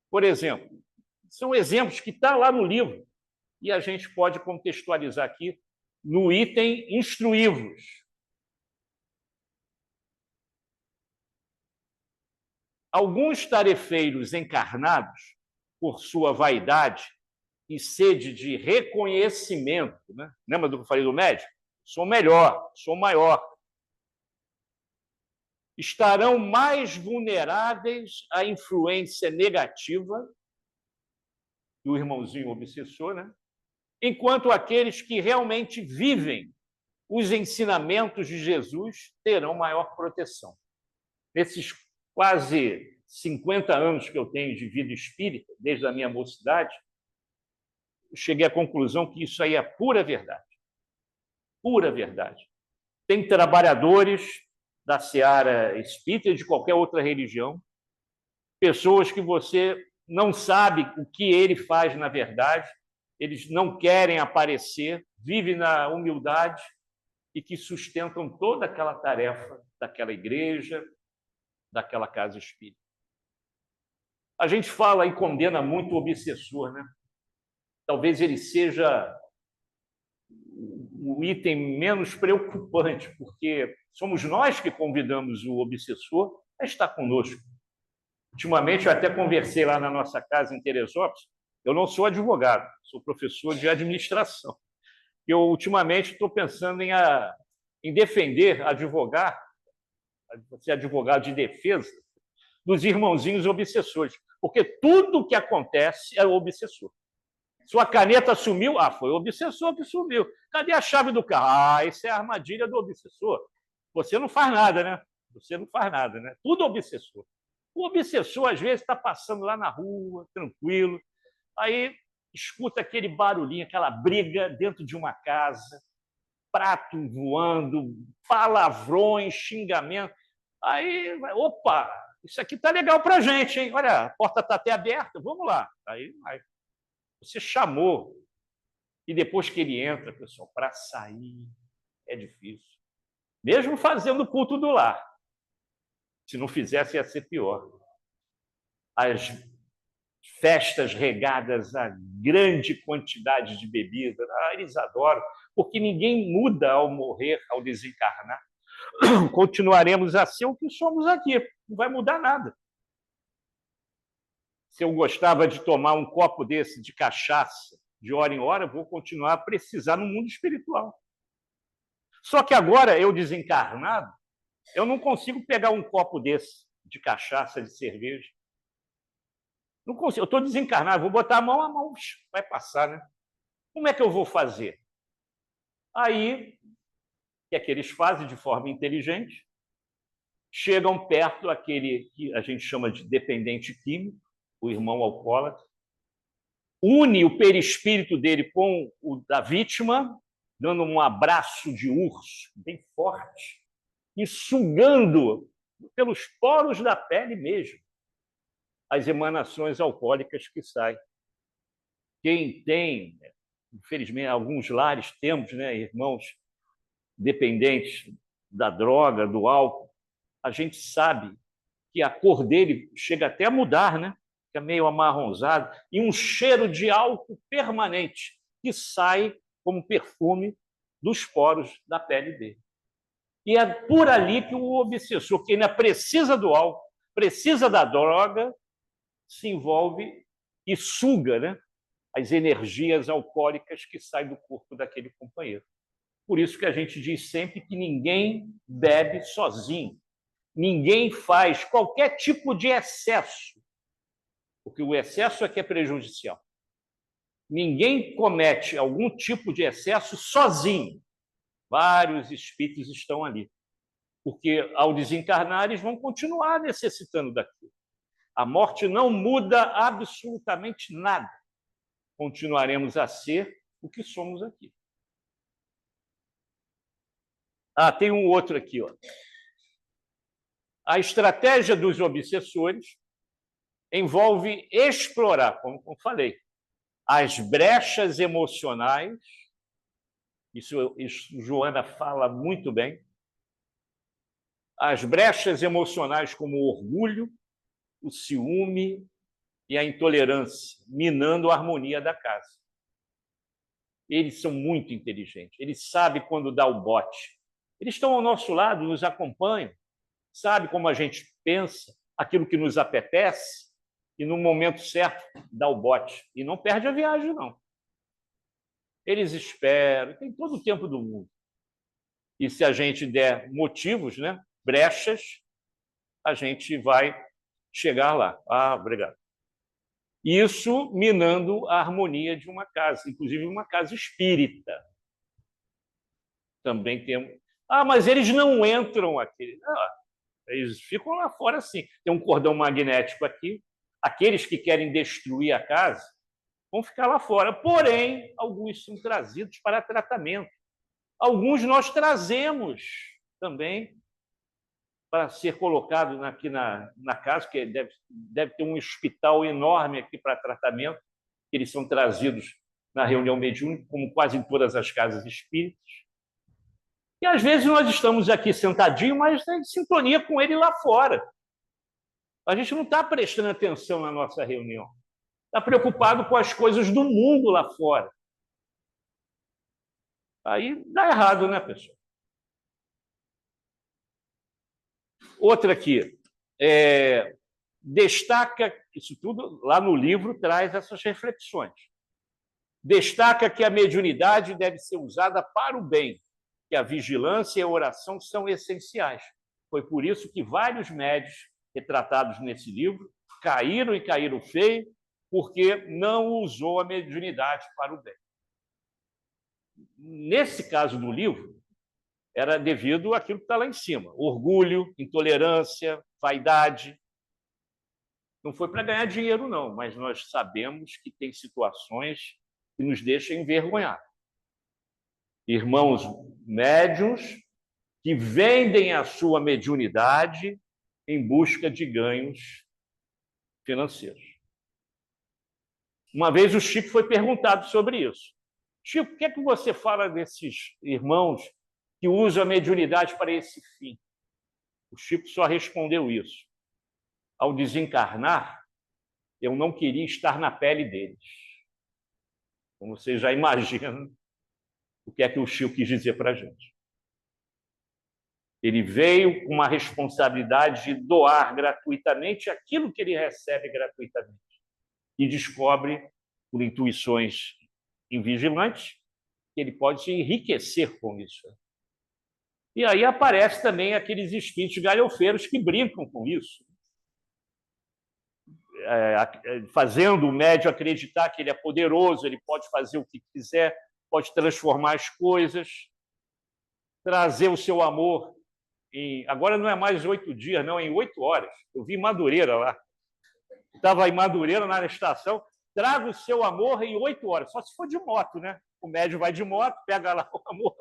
Por exemplo, são exemplos que estão lá no livro e a gente pode contextualizar aqui no item instruí-vos. Alguns tarefeiros encarnados, por sua vaidade e sede de reconhecimento, né? Lembra do que eu falei do médico? Sou melhor, sou maior. Estarão mais vulneráveis à influência negativa do irmãozinho obsessor, né? Enquanto aqueles que realmente vivem os ensinamentos de Jesus terão maior proteção. Nesses quase 50 anos que eu tenho de vida espírita, desde a minha mocidade, eu cheguei à conclusão que isso aí é pura verdade. Pura verdade. Tem trabalhadores da seara espírita e de qualquer outra religião, pessoas que você não sabe o que ele faz na verdade, eles não querem aparecer, vivem na humildade e que sustentam toda aquela tarefa daquela igreja, daquela casa espírita. A gente fala e condena muito o obsessor, né? Talvez ele seja o item menos preocupante, porque somos nós que convidamos o obsessor a estar conosco. Ultimamente, eu até conversei lá na nossa casa em Teresópolis. Eu não sou advogado, sou professor de administração. Eu, ultimamente, estou pensando em defender, advogar, ser advogado de defesa dos irmãozinhos obsessores, porque tudo o que acontece é o obsessor. Sua caneta sumiu, foi o obsessor que sumiu. Cadê a chave do carro? Isso é a armadilha do obsessor. Você não faz nada, né? Você não faz nada, né? Tudo obsessor. O obsessor, às vezes, está passando lá na rua, tranquilo, aí escuta aquele barulhinho, aquela briga dentro de uma casa, prato voando, palavrões, xingamento. Aí, opa, isso aqui está legal para a gente, hein? Olha, a porta está até aberta, vamos lá. Aí, você chamou, e depois que ele entra, pessoal, para sair é difícil. Mesmo fazendo o culto do lar. Se não fizesse, ia ser pior. As festas regadas a grande quantidade de bebida, eles adoram, porque ninguém muda ao morrer, ao desencarnar. Continuaremos a ser o que somos aqui, não vai mudar nada. Se eu gostava de tomar um copo desse de cachaça, de hora em hora, vou continuar a precisar no mundo espiritual. Só que agora, eu desencarnado, eu não consigo pegar um copo desse de cachaça, de cerveja. Não consigo. Eu estou desencarnado, vou botar a mão vai passar, né? Como é que eu vou fazer? Aí, o que é que eles fazem de forma inteligente? Chegam perto daquele que a gente chama de dependente químico, o irmão alcoólatra, une o perispírito dele com o da vítima, dando um abraço de urso bem forte e sugando pelos poros da pele mesmo as emanações alcoólicas que saem. Quem tem, infelizmente, alguns lares temos, né, irmãos dependentes da droga, do álcool, a gente sabe que a cor dele chega até a mudar, né? Fica meio amarronzado, e um cheiro de álcool permanente que sai como perfume dos poros da pele dele. E é por ali que o obsessor, que ainda precisa do álcool, precisa da droga, se envolve e suga, né, as energias alcoólicas que saem do corpo daquele companheiro. Por isso que a gente diz sempre que ninguém bebe sozinho. Ninguém faz qualquer tipo de excesso, porque o excesso é que é prejudicial. Ninguém comete algum tipo de excesso sozinho. Vários espíritos estão ali, porque ao desencarnar eles vão continuar necessitando daquilo. A morte não muda absolutamente nada. Continuaremos a ser o que somos aqui. Tem um outro aqui, ó. A estratégia dos obsessores envolve explorar, como falei, as brechas emocionais. Isso Joana fala muito bem. As brechas emocionais como o orgulho, o ciúme e a intolerância, minando a harmonia da casa. Eles são muito inteligentes. Eles sabem quando dá o bote. Eles estão ao nosso lado, nos acompanham, sabem como a gente pensa, aquilo que nos apetece, e no momento certo dá o bote. E não perde a viagem, não. Eles esperam, tem todo o tempo do mundo. E se a gente der motivos, né, brechas, a gente vai chegar lá. Obrigado. Isso minando a harmonia de uma casa, inclusive uma casa espírita. Também temos. Mas eles não entram aqui. Eles ficam lá fora, sim. Tem um cordão magnético aqui. Aqueles que querem destruir a casa vão ficar lá fora. Porém, alguns são trazidos para tratamento. Alguns nós trazemos também para ser colocado aqui na casa, que deve ter um hospital enorme aqui para tratamento. Eles são trazidos na reunião mediúnica, como quase em todas as casas espíritas. E, às vezes, nós estamos aqui sentadinhos, mas em sintonia com ele lá fora. A gente não está prestando atenção na nossa reunião. Está preocupado com as coisas do mundo lá fora. Aí dá errado, né, pessoal? Outra aqui. Destaca, isso tudo lá no livro traz essas reflexões. Destaca que a mediunidade deve ser usada para o bem, que a vigilância e a oração são essenciais. Foi por isso que vários médiuns retratados nesse livro caíram e caíram feio, porque não usou a mediunidade para o bem. Nesse caso do livro, era devido àquilo que está lá em cima: orgulho, intolerância, vaidade. Não foi para ganhar dinheiro, não, mas nós sabemos que tem situações que nos deixam envergonhados. Irmãos médiuns que vendem a sua mediunidade em busca de ganhos financeiros. Uma vez o Chico foi perguntado sobre isso. Chico, o que é que você fala desses irmãos que usam a mediunidade para esse fim? O Chico só respondeu isso: ao desencarnar, eu não queria estar na pele deles. Como vocês já imaginam o que é que o Chico quis dizer para a gente. Ele veio com uma responsabilidade de doar gratuitamente aquilo que ele recebe gratuitamente. E descobre, por intuições invigilantes, que ele pode se enriquecer com isso. E aí aparece também aqueles espíritos galhofeiros que brincam com isso, fazendo o médium acreditar que ele é poderoso, ele pode fazer o que quiser, pode transformar as coisas, trazer o seu amor agora não é mais 8 dias, não, em 8 horas. Eu vi em Madureira lá. Estava em Madureira, na estação. Traga o seu amor em 8 horas. Só se for de moto, né? O médium vai de moto, pega lá o amor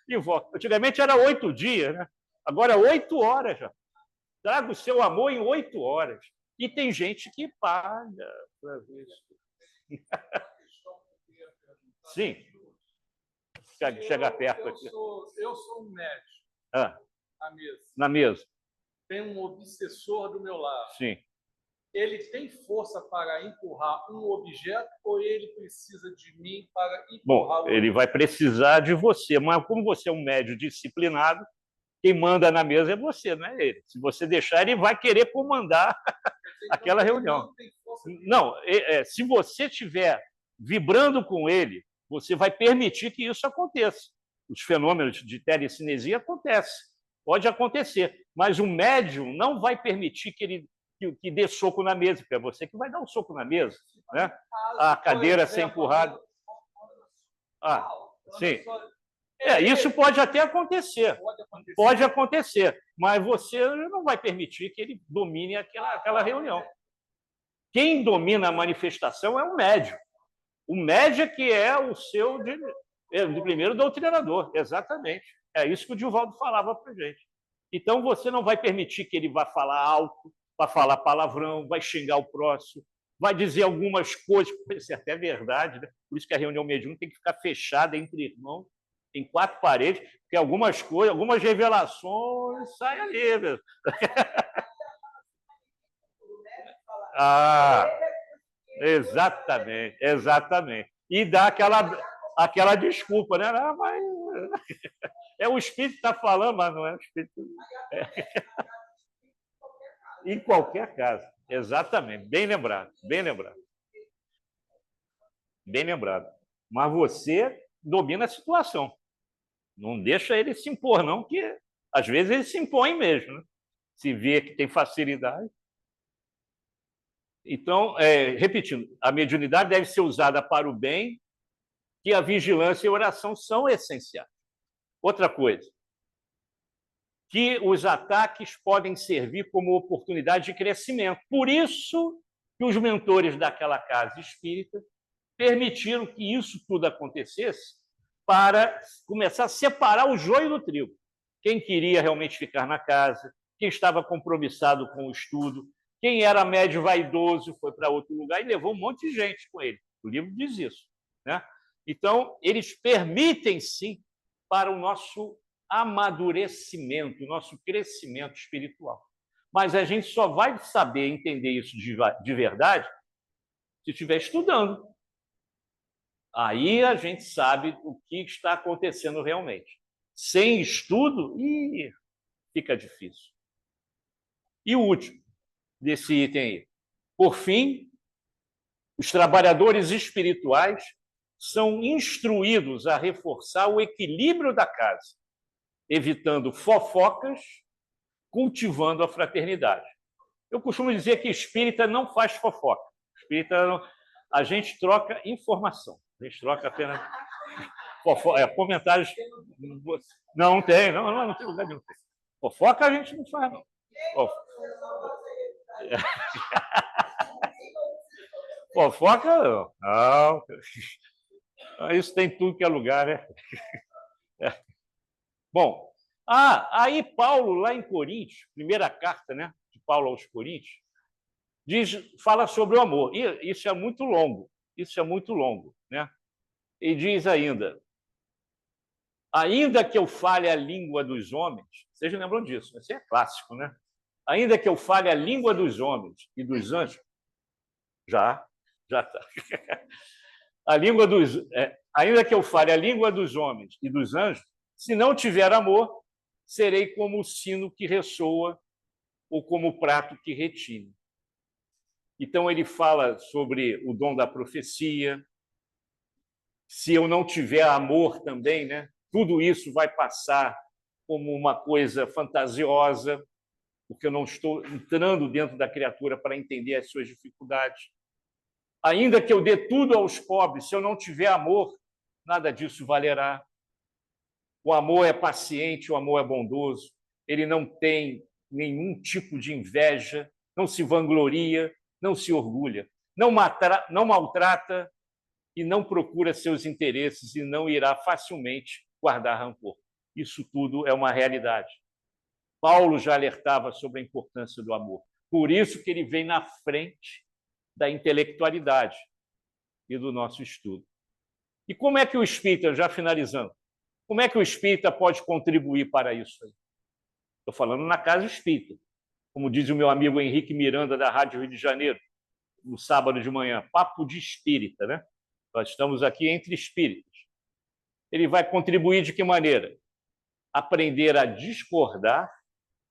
e volta. Antigamente era 8 dias, né? Agora é 8 horas já. Traga o seu amor em 8 horas. E tem gente que paga para ver isso. Sim. Chega perto aqui. Eu sou um médico. Na mesa. Tem um obsessor do meu lado. Sim. Ele tem força para empurrar um objeto ou ele precisa de mim para empurrar o objeto? Ele vai precisar de você, mas como você é um médium disciplinado, Quem manda na mesa é você, não é ele. Se você deixar, ele vai querer comandar aquela reunião. Não, se você estiver vibrando com ele, você vai permitir que isso aconteça. Os fenômenos de telecinesia acontecem, pode acontecer, mas o médium não vai permitir que ele que dê soco na mesa, porque é você que vai dar um soco na mesa, né? A cadeira ser empurrada. Ah, sim. Isso pode até acontecer. Pode acontecer, mas você não vai permitir que ele domine aquela reunião. Quem domina a manifestação é o médium. O médium é que é o seu do primeiro doutrinador, exatamente. É isso que o Divaldo falava para a gente. Então, você não vai permitir que ele vá falar alto, vai falar palavrão, vai xingar o próximo, vai dizer algumas coisas, isso é até verdade, né? Por isso que a reunião mediúnica tem que ficar fechada entre irmãos, em 4 paredes, porque algumas coisas, algumas revelações saem ali mesmo. Exatamente, exatamente. E dá aquela desculpa, né? Mas é o espírito que está falando, mas não é o espírito. Em qualquer caso, exatamente. Bem lembrado, bem lembrado. Bem lembrado. Mas você domina a situação. Não deixa ele se impor, não, que às vezes ele se impõe mesmo, né? Se vê que tem facilidade. Então, repetindo, a mediunidade deve ser usada para o bem, que a vigilância e a oração são essenciais. Outra coisa, que os ataques podem servir como oportunidade de crescimento. Por isso que os mentores daquela casa espírita permitiram que isso tudo acontecesse para começar a separar o joio do trigo. Quem queria realmente ficar na casa, quem estava compromissado com o estudo, quem era médio vaidoso foi para outro lugar e levou um monte de gente com ele. O livro diz isso, né? Então, eles permitem, sim, para o nosso amadurecimento, o nosso crescimento espiritual. Mas a gente só vai saber entender isso de verdade se estiver estudando. Aí a gente sabe o que está acontecendo realmente. Sem estudo, fica difícil. E o último desse item aí. Por fim, os trabalhadores espirituais são instruídos a reforçar o equilíbrio da casa, evitando fofocas, cultivando a fraternidade. Eu costumo dizer que espírita não faz fofoca. Espírita não... A gente troca informação. A gente troca apenas comentários. Não tem, não tem lugar nenhum. Fofoca a gente não faz, não. Fofoca, não. Isso tem tudo que é lugar, né? Bom, aí Paulo, lá em Coríntios, primeira carta, né, de Paulo aos Coríntios, fala sobre o amor. E isso é muito longo, né? E diz ainda que eu fale a língua dos homens, vocês lembram disso, isso é clássico, né? Ainda que eu fale a língua dos homens e dos anjos, já está. Ainda que eu fale a língua dos homens e dos anjos, se não tiver amor, serei como o sino que ressoa ou como o prato que retine. Então, ele fala sobre o dom da profecia. Se eu não tiver amor também, né, tudo isso vai passar como uma coisa fantasiosa, porque eu não estou entrando dentro da criatura para entender as suas dificuldades. Ainda que eu dê tudo aos pobres, se eu não tiver amor, nada disso valerá. O amor é paciente, o amor é bondoso, ele não tem nenhum tipo de inveja, não se vangloria, não se orgulha, não maltrata e não procura seus interesses e não irá facilmente guardar rancor. Isso tudo é uma realidade. Paulo já alertava sobre a importância do amor. Por isso que ele vem na frente da intelectualidade e do nosso estudo. E como é que o espírita, já finalizando, como é que o espírita pode contribuir para isso? Estou falando na casa espírita. Como diz o meu amigo Henrique Miranda, da Rádio Rio de Janeiro, no sábado de manhã, papo de espírita, né? Nós estamos aqui entre espíritas. Ele vai contribuir de que maneira? aprender a discordar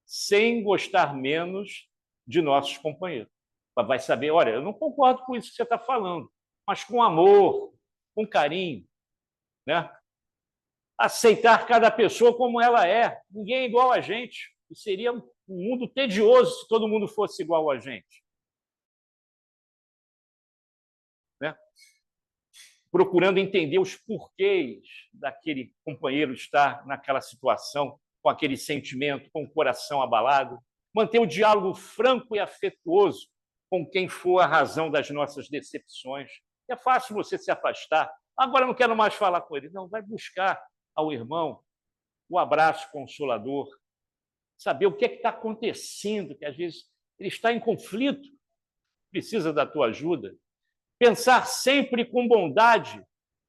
sem gostar menos de nossos companheiros. Vai saber, olha, eu não concordo com isso que você está falando, mas com amor, com carinho, né? Aceitar cada pessoa como ela é. Ninguém é igual a gente. E seria um mundo tedioso se todo mundo fosse igual a gente. Né? Procurando entender os porquês daquele companheiro estar naquela situação, com aquele sentimento, com o coração abalado. Manter o diálogo franco e afetuoso com quem for a razão das nossas decepções. É fácil você se afastar. Agora não quero mais falar com ele. Não, vai buscar ao irmão o abraço consolador, saber o que está acontecendo, que às vezes ele está em conflito, precisa da tua ajuda. Pensar sempre com bondade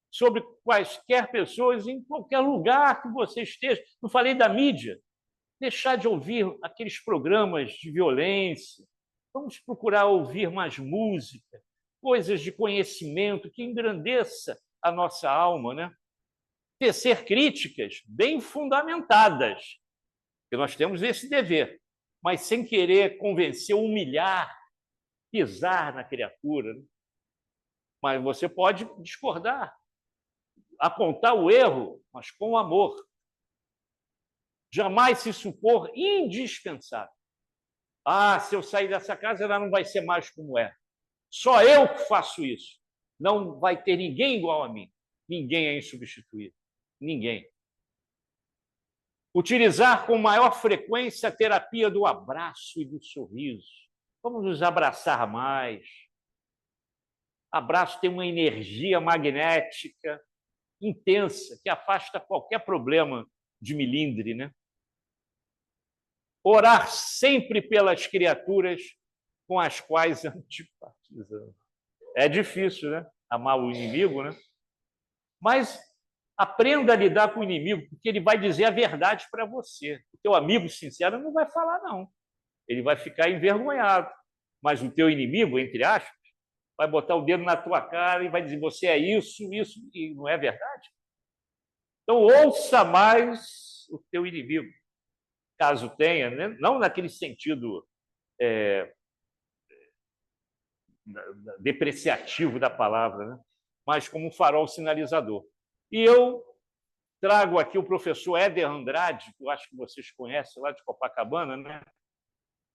sobre quaisquer pessoas, em qualquer lugar que você esteja. Não falei da mídia. Deixar de ouvir aqueles programas de violência. Vamos procurar ouvir mais música, coisas de conhecimento que engrandeça a nossa alma, né? Tecer críticas bem fundamentadas, porque nós temos esse dever, mas sem querer convencer, humilhar, pisar na criatura. Né? Mas você pode discordar, apontar o erro, mas com amor. Jamais se supor indispensável. Ah, se eu sair dessa casa, ela não vai ser mais como é. Só eu que faço isso. Não vai ter ninguém igual a mim. Ninguém é insubstituível. Ninguém. Utilizar com maior frequência a terapia do abraço e do sorriso. Vamos nos abraçar mais. Abraço tem uma energia magnética intensa que afasta qualquer problema de milindre, né? Orar sempre pelas criaturas com as quais antipatizamos. É difícil, né? Amar o inimigo, né? Mas aprenda a lidar com o inimigo, porque ele vai dizer a verdade para você. O teu amigo sincero não vai falar, não. Ele vai ficar envergonhado. Mas o teu inimigo, entre aspas, vai botar o dedo na tua cara e vai dizer, você é isso, e não é verdade. Então, ouça mais o teu inimigo, caso tenha, né? Não naquele sentido depreciativo da palavra, né? Mas como um farol sinalizador. E eu trago aqui o professor Éder Andrade, que eu acho que vocês conhecem, lá de Copacabana, né?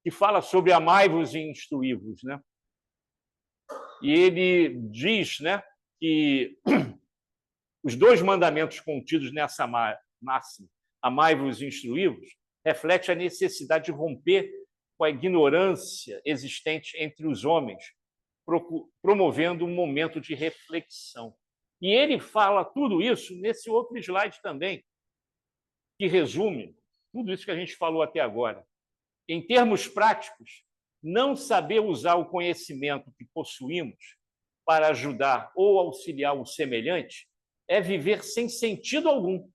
Que fala sobre amai-vos e instruí-vos. Né? E ele diz, né, que os 2 mandamentos contidos nessa máxima, amai-vos e instruí-vos, reflete a necessidade de romper com a ignorância existente entre os homens, promovendo um momento de reflexão. E ele fala tudo isso nesse outro slide também, que resume tudo isso que a gente falou até agora. Em termos práticos, não saber usar o conhecimento que possuímos para ajudar ou auxiliar o semelhante é viver sem sentido algum.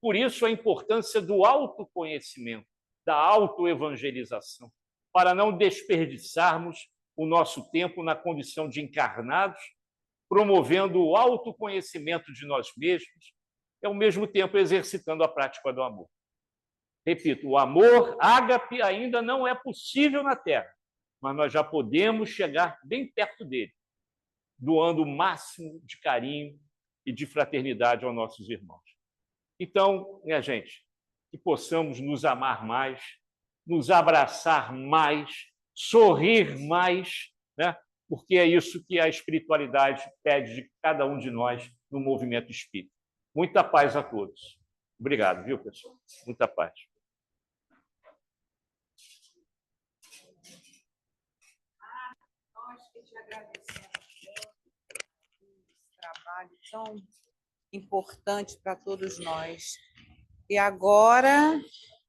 Por isso, a importância do autoconhecimento, da autoevangelização, para não desperdiçarmos o nosso tempo na condição de encarnados, promovendo o autoconhecimento de nós mesmos e, ao mesmo tempo, exercitando a prática do amor. Repito, o amor ágape ainda não é possível na Terra, mas nós já podemos chegar bem perto dele, doando o máximo de carinho e de fraternidade aos nossos irmãos. Então, minha gente, que possamos nos amar mais, nos abraçar mais, sorrir mais, né? Porque é isso que a espiritualidade pede de cada um de nós no movimento espírita. Muita paz a todos. Obrigado, viu, pessoal? Muita paz. Nós que te agradecemos esse trabalho tão importante para todos nós. E agora,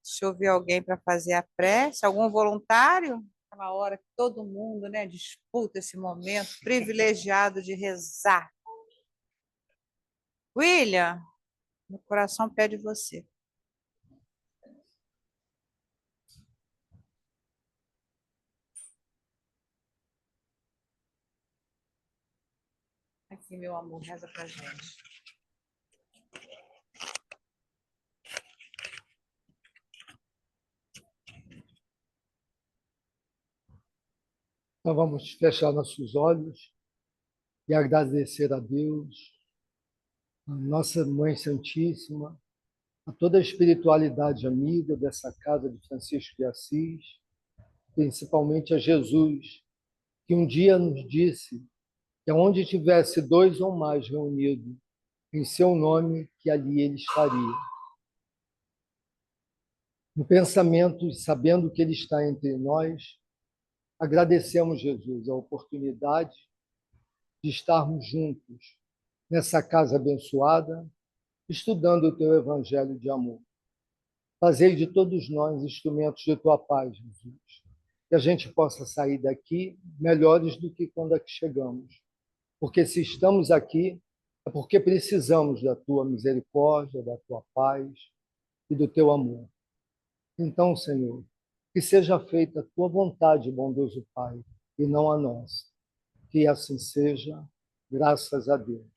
deixa eu ver alguém para fazer a prece. Algum voluntário? Aquela hora que todo mundo, né, disputa esse momento privilegiado de rezar. William, meu coração pede você. Aqui, meu amor, reza pra gente. Então vamos fechar nossos olhos e agradecer a Deus, a nossa Mãe Santíssima, a toda a espiritualidade amiga dessa casa de Francisco de Assis, principalmente a Jesus, que um dia nos disse que onde tivesse 2 ou mais reunidos em seu nome, que ali ele estaria. No pensamento, sabendo que ele está entre nós, agradecemos, Jesus, a oportunidade de estarmos juntos nessa casa abençoada, estudando o teu evangelho de amor. Fazei de todos nós instrumentos de tua paz, Jesus. Que a gente possa sair daqui melhores do que quando aqui chegamos. Porque se estamos aqui, é porque precisamos da tua misericórdia, da tua paz e do teu amor. Então, Senhor, que seja feita a tua vontade, bondoso Pai, e não a nossa. Que assim seja, graças a Deus.